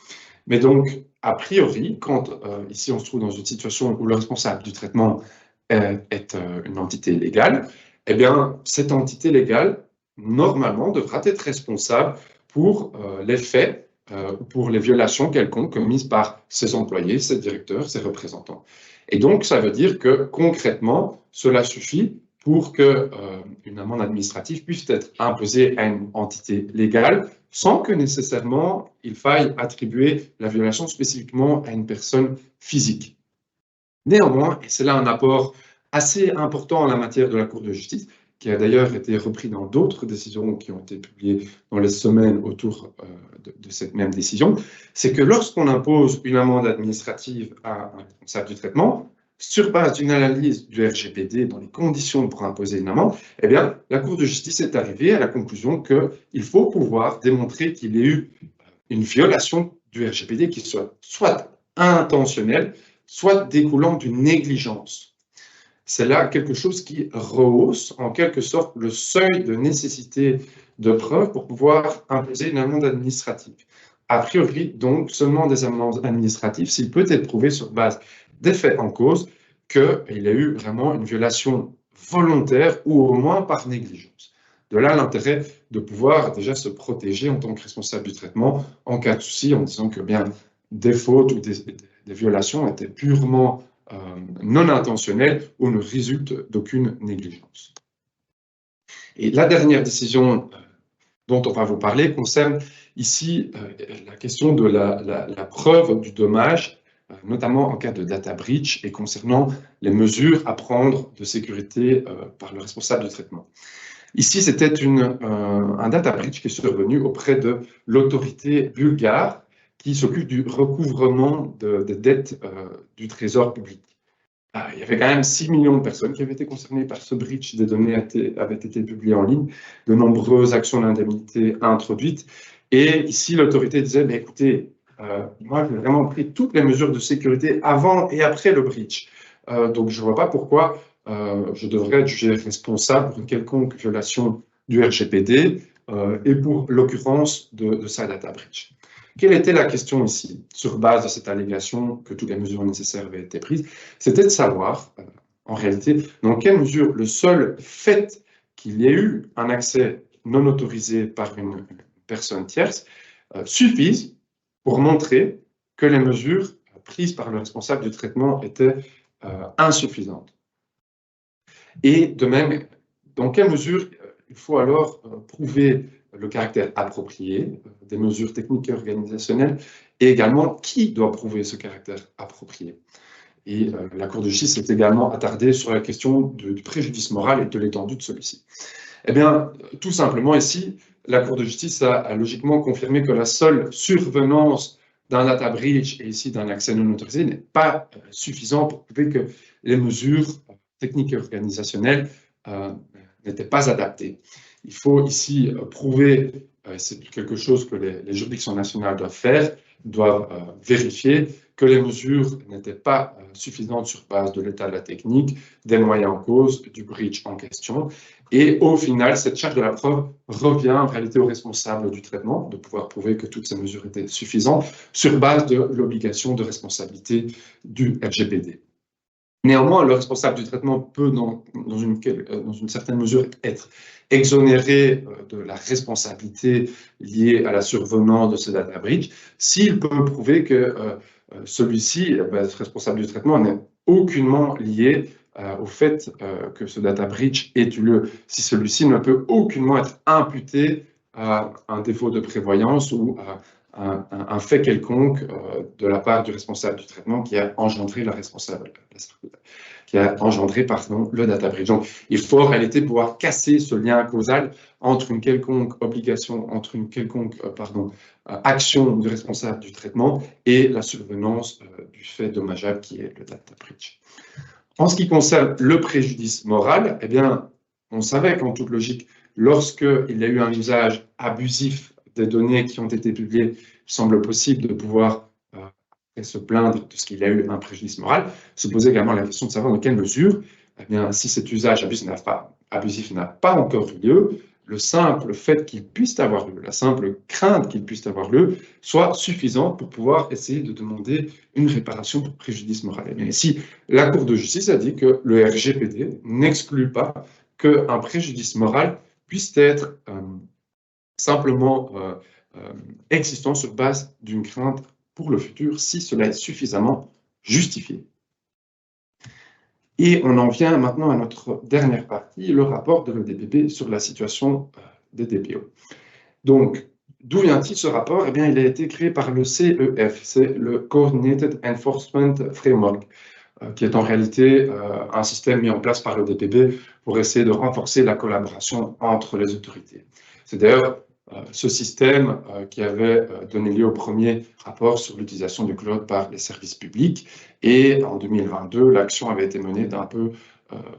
Mais donc, a priori, quand ici on se trouve dans une situation où le responsable du traitement est une entité légale, eh bien, cette entité légale, normalement, devra être responsable pour les faits ou pour les violations quelconques commises par ses employés, ses directeurs, ses représentants. Et donc, ça veut dire que concrètement, cela suffit pour qu'une amende administrative puisse être imposée à une entité légale sans que nécessairement il faille attribuer la violation spécifiquement à une personne physique. Néanmoins, et c'est là un apport assez important en la matière de la Cour de justice, qui a d'ailleurs été repris dans d'autres décisions qui ont été publiées dans les semaines autour de cette même décision, c'est que lorsqu'on impose une amende administrative à un responsable du traitement, sur base d'une analyse du RGPD dans les conditions pour imposer une amende, eh bien, la Cour de justice est arrivée à la conclusion qu'il faut pouvoir démontrer qu'il y a eu une violation du RGPD qui soit intentionnelle, soit découlant d'une négligence. C'est là quelque chose qui rehausse en quelque sorte le seuil de nécessité de preuve pour pouvoir imposer une amende administrative. A priori, donc, seulement des amendes administratives s'il peut être prouvé sur base des faits en cause qu'il y a eu vraiment une violation volontaire ou au moins par négligence. De là l'intérêt de pouvoir déjà se protéger en tant que responsable du traitement en cas de souci, en disant que bien des fautes ou des violations étaient purement non intentionnelles ou ne résultent d'aucune négligence. Et la dernière décision dont on va vous parler concerne ici la question de la preuve du dommage, notamment en cas de data breach et concernant les mesures à prendre de sécurité par le responsable de traitement. Ici, c'était un data breach qui est survenu auprès de l'autorité bulgare qui s'occupe du recouvrement des dettes du trésor public. Il y avait quand même 6 millions de personnes qui avaient été concernées par ce breach. Des données avaient été publiées en ligne, de nombreuses actions d'indemnité introduites. Et ici, l'autorité disait, bah, écoutez, moi, j'ai vraiment pris toutes les mesures de sécurité avant et après le breach. Donc, je ne vois pas pourquoi je devrais être jugé responsable pour une quelconque violation du RGPD et pour l'occurrence de sa data breach. Quelle était la question ici, sur base de cette allégation que toutes les mesures nécessaires avaient été prises? C'était de savoir, en réalité, dans quelle mesure le seul fait qu'il y ait eu un accès non autorisé par une personne tierce suffise pour montrer que les mesures prises par le responsable du traitement étaient insuffisantes. Et de même, dans quelle mesure il faut alors prouver le caractère approprié des mesures techniques et organisationnelles, et également qui doit prouver ce caractère approprié. Et la Cour de justice s'est également attardée sur la question du préjudice moral et de l'étendue de celui-ci. Eh bien, tout simplement ici, la Cour de justice a logiquement confirmé que la seule survenance d'un data breach et ici d'un accès non autorisé n'est pas suffisant pour prouver que les mesures techniques et organisationnelles n'étaient pas adaptées. Il faut ici prouver, c'est quelque chose que les juridictions nationales doivent faire, doivent vérifier que les mesures n'étaient pas suffisantes sur base de l'état de la technique, des moyens en cause, du breach en question. Et au final, cette charge de la preuve revient en réalité au responsable du traitement, de pouvoir prouver que toutes ces mesures étaient suffisantes sur base de l'obligation de responsabilité du RGPD. Néanmoins, le responsable du traitement peut, dans une certaine mesure, être exonéré de la responsabilité liée à la survenance de ce data breach s'il peut prouver que celui-ci, ce responsable du traitement, n'est aucunement lié au fait que ce data breach ait eu lieu, si celui-ci ne peut aucunement être imputé à un défaut de prévoyance ou à un fait quelconque de la part du responsable du traitement qui a engendré le data breach. Donc, il faut en réalité pouvoir casser ce lien causal entre une quelconque obligation, entre une quelconque action du responsable du traitement et la survenance du fait dommageable qui est le data breach. En ce qui concerne le préjudice moral, eh bien, on savait qu'en toute logique, lorsqu'il y a eu un usage abusif des données qui ont été publiées, il semble possible de pouvoir se plaindre de ce qu'il y a eu un préjudice moral. Se poser également la question de savoir dans quelle mesure, eh bien, si cet usage abusif n'a pas encore eu lieu, le simple fait qu'il puisse avoir lieu, la simple crainte qu'il puisse avoir lieu, soit suffisant pour pouvoir essayer de demander une réparation pour préjudice moral. Et bien ici, la Cour de justice a dit que le RGPD n'exclut pas qu'un préjudice moral puisse être simplement existant sur base d'une crainte pour le futur, si cela est suffisamment justifié. Et on en vient maintenant à notre dernière partie, le rapport de l'EDPB sur la situation des DPO. Donc, d'où vient-il ce rapport? Eh bien, il a été créé par le CEF, c'est le Coordinated Enforcement Framework, qui est en réalité un système mis en place par l'EDPB pour essayer de renforcer la collaboration entre les autorités. C'est d'ailleurs ce système qui avait donné lieu au premier rapport sur l'utilisation du cloud par les services publics. Et en 2022, l'action avait été menée d'un peu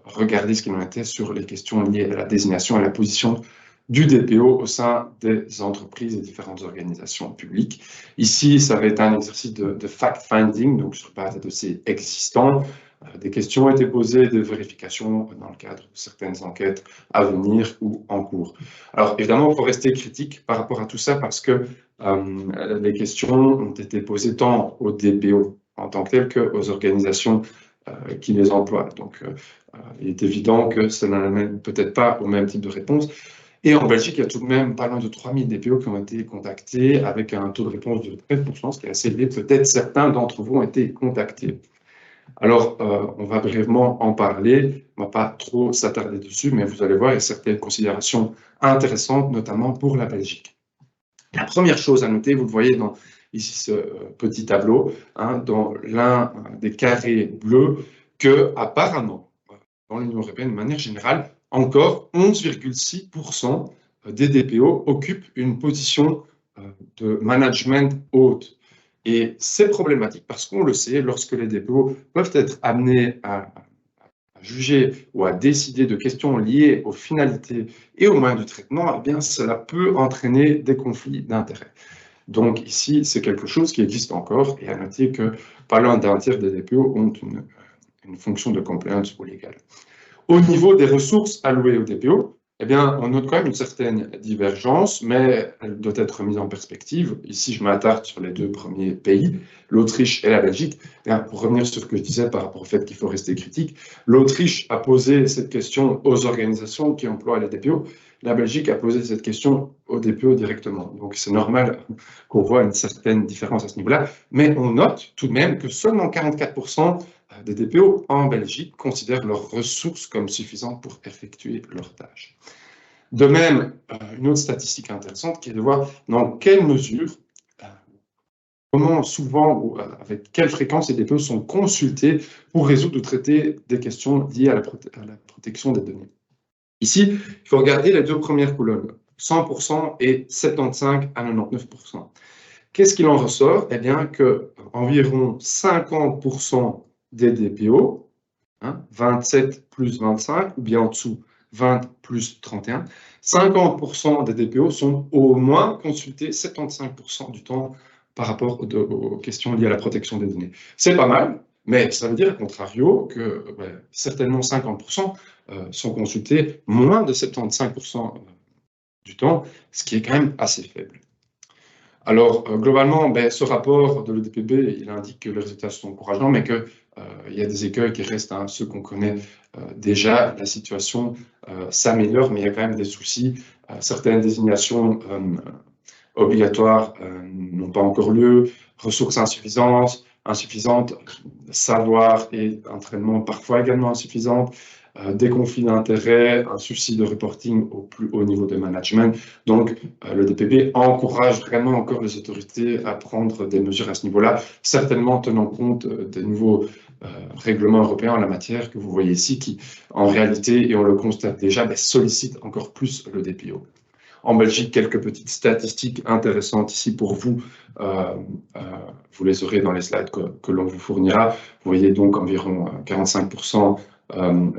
regarder ce qu'il en était sur les questions liées à la désignation et à la position du DPO au sein des entreprises et différentes organisations publiques. Ici, ça va être un exercice de fact-finding, donc sur base de dossiers existants. Des questions ont été posées, des vérifications dans le cadre de certaines enquêtes à venir ou en cours. Alors, évidemment, il faut rester critique par rapport à tout ça parce que les questions ont été posées tant aux DPO en tant que telles qu'aux organisations qui les emploient. Donc, il est évident que ça n'amène peut-être pas au même type de réponse. Et en Belgique, il y a tout de même pas loin de 3000 DPO qui ont été contactés avec un taux de réponse de 13%, ce qui est assez élevé. Peut-être certains d'entre vous ont été contactés. Alors, on va brièvement en parler, on ne va pas trop s'attarder dessus, mais vous allez voir, il y a certaines considérations intéressantes, notamment pour la Belgique. La première chose à noter, vous le voyez dans ici ce petit tableau, dans l'un des carrés bleus, que apparemment, dans l'Union européenne, de manière générale, encore 11,6% des DPO occupent une position de management haute. Et c'est problématique parce qu'on le sait, lorsque les DPO peuvent être amenés à juger ou à décider de questions liées aux finalités et aux moyens de traitement, eh bien, cela peut entraîner des conflits d'intérêts. Donc ici, c'est quelque chose qui existe encore, et à noter que pas loin d'un tiers des DPO ont une fonction de compliance ou légale. Au niveau des ressources allouées aux DPO, eh bien, on note quand même une certaine divergence, mais elle doit être mise en perspective. Ici, je m'attarde sur les deux premiers pays, l'Autriche et la Belgique. Et pour revenir sur ce que je disais par rapport au fait qu'il faut rester critique, l'Autriche a posé cette question aux organisations qui emploient les DPO. La Belgique a posé cette question aux DPO directement. Donc, c'est normal qu'on voit une certaine différence à ce niveau-là. Mais on note tout de même que seulement 44% des DPO en Belgique considèrent leurs ressources comme suffisantes pour effectuer leurs tâches. De même, une autre statistique intéressante qui est de voir dans quelle mesure, comment souvent ou avec quelle fréquence les DPO sont consultés pour résoudre ou traiter des questions liées à la protection des données. Ici, il faut regarder les deux premières colonnes, 100% et 75 à 99%. Qu'est-ce qu'il en ressort? Eh bien, qu'environ 50% des DPO, 27 plus 25, ou bien en dessous, 20 plus 31, 50% des DPO sont au moins consultés 75% du temps par rapport aux questions liées à la protection des données. C'est pas mal, mais ça veut dire, à contrario, que certainement 50% sont consultés moins de 75% du temps, ce qui est quand même assez faible. Alors, globalement, ce rapport de l'EDPB, il indique que les résultats sont encourageants, mais qu'il y a des écueils qui restent, ceux qu'on connaît déjà. La situation s'améliore, mais il y a quand même des soucis. Certaines désignations obligatoires n'ont pas encore lieu, ressources insuffisantes, savoir et entraînement parfois également insuffisantes, des conflits d'intérêts, un souci de reporting au plus haut niveau de management. Donc, le DPB encourage vraiment encore les autorités à prendre des mesures à ce niveau-là, certainement tenant compte des nouveaux règlements européens en la matière que vous voyez ici, qui, en réalité, et on le constate déjà, sollicitent encore plus le DPO. En Belgique, quelques petites statistiques intéressantes ici pour vous. Vous les aurez dans les slides que l'on vous fournira. Vous voyez donc environ 45%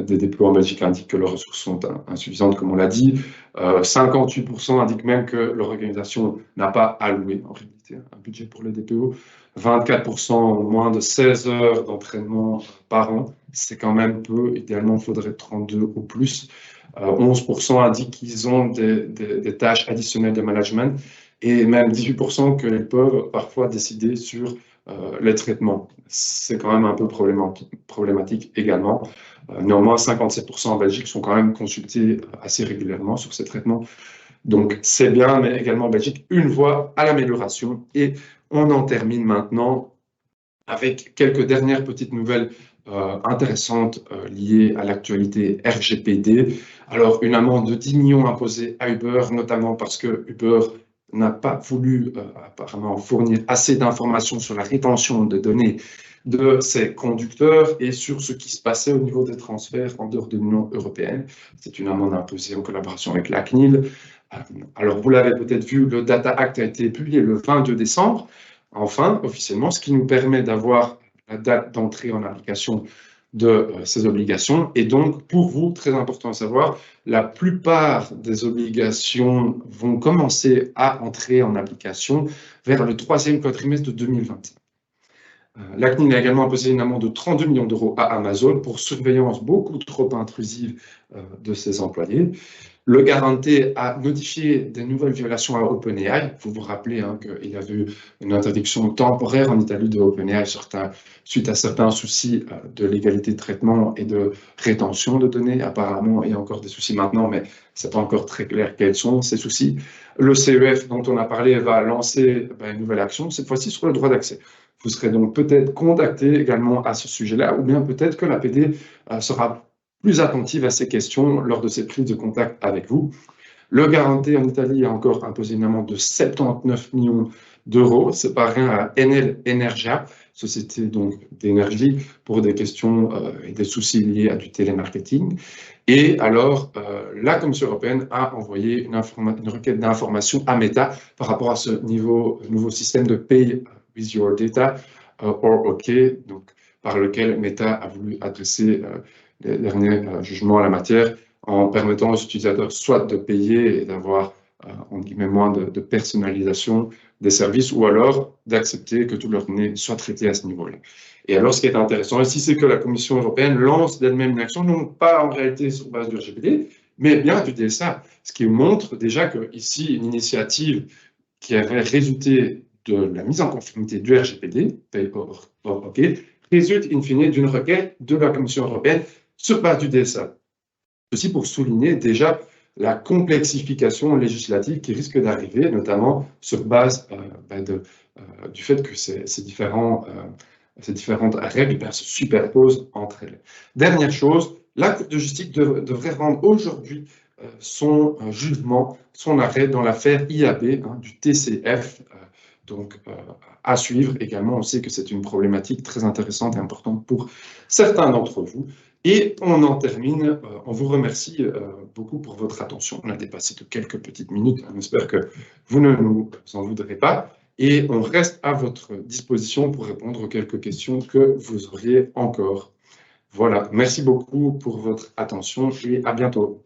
des déplots en Belgique indiquent que leurs ressources sont insuffisantes, comme on l'a dit. 58% indiquent même que leur organisation n'a pas alloué, en réalité, un budget pour les DPO. 24% ont moins de 16 heures d'entraînement par an. C'est quand même peu. Idéalement, il faudrait 32 ou plus. 11% indiquent qu'ils ont des tâches additionnelles de management et même 18% qu'ils peuvent parfois décider sur les traitements. C'est quand même un peu problématique également. Néanmoins, 57% en Belgique sont quand même consultés assez régulièrement sur ces traitements. Donc, c'est bien, mais également en Belgique, une voie à l'amélioration. Et on en termine maintenant avec quelques dernières petites nouvelles intéressantes liées à l'actualité RGPD. Alors, une amende de 10 millions imposée à Uber, notamment parce que Uber n'a pas voulu apparemment fournir assez d'informations sur la rétention de données de ses conducteurs et sur ce qui se passait au niveau des transferts en dehors de l'Union européenne. C'est une amende imposée en collaboration avec la CNIL. Alors, vous l'avez peut-être vu, le Data Act a été publié le 22 décembre, enfin, officiellement, ce qui nous permet d'avoir la date d'entrée en application de ces obligations. Et donc, pour vous, très important à savoir, la plupart des obligations vont commencer à entrer en application vers le 3e quadrimestre de 2021. La CNIL a également imposé une amende de 32 millions d'euros à Amazon pour surveillance beaucoup trop intrusive de ses employés. Le Garanté a notifié des nouvelles violations à OpenAI. Vous vous rappelez qu'il y avait eu une interdiction temporaire en Italie de OpenAI suite à certains soucis de légalité de traitement et de rétention de données. Apparemment, il y a encore des soucis maintenant, mais ce n'est pas encore très clair quels sont ces soucis. Le CEF, dont on a parlé, va lancer une nouvelle action, cette fois-ci sur le droit d'accès. Vous serez donc peut-être contacté également à ce sujet-là, ou bien peut-être que l'APD sera plus attentive à ces questions lors de ses prises de contact avec vous. Le Garanté en Italie a encore imposé une amende de 79 millions d'euros. C'est pas rien à Enel Energia, société donc d'énergie, pour des questions et des soucis liés à du télémarketing. Et alors, la Commission européenne a envoyé une requête d'information à Meta par rapport à ce nouveau système de Pay with Your Data, or OK, donc, par lequel Meta a voulu adresser les derniers jugements à la matière en permettant aux utilisateurs soit de payer et d'avoir, entre guillemets, moins de personnalisation des services, ou alors d'accepter que toutes leurs données soient traitées à ce niveau-là. Et alors, ce qui est intéressant ici, c'est que la Commission européenne lance d'elle-même une action, non pas en réalité sur base du RGPD, mais bien du DSA, ce qui montre déjà qu'ici, une initiative qui avait résulté de la mise en conformité du RGPD, OK, résulte in fine d'une requête de la Commission européenne sur base du DSA. Ceci pour souligner déjà la complexification législative qui risque d'arriver, notamment sur base du fait que ces différentes règles se superposent entre elles. Dernière chose, la Cour de justice devrait rendre aujourd'hui son jugement, son arrêt dans l'affaire IAB du TCF. Donc, à suivre également, on sait que c'est une problématique très intéressante et importante pour certains d'entre vous. Et on en termine. On vous remercie beaucoup pour votre attention. On a dépassé de quelques petites minutes. On espère que vous ne nous en voudrez pas. Et on reste à votre disposition pour répondre aux quelques questions que vous auriez encore. Voilà. Merci beaucoup pour votre attention et à bientôt.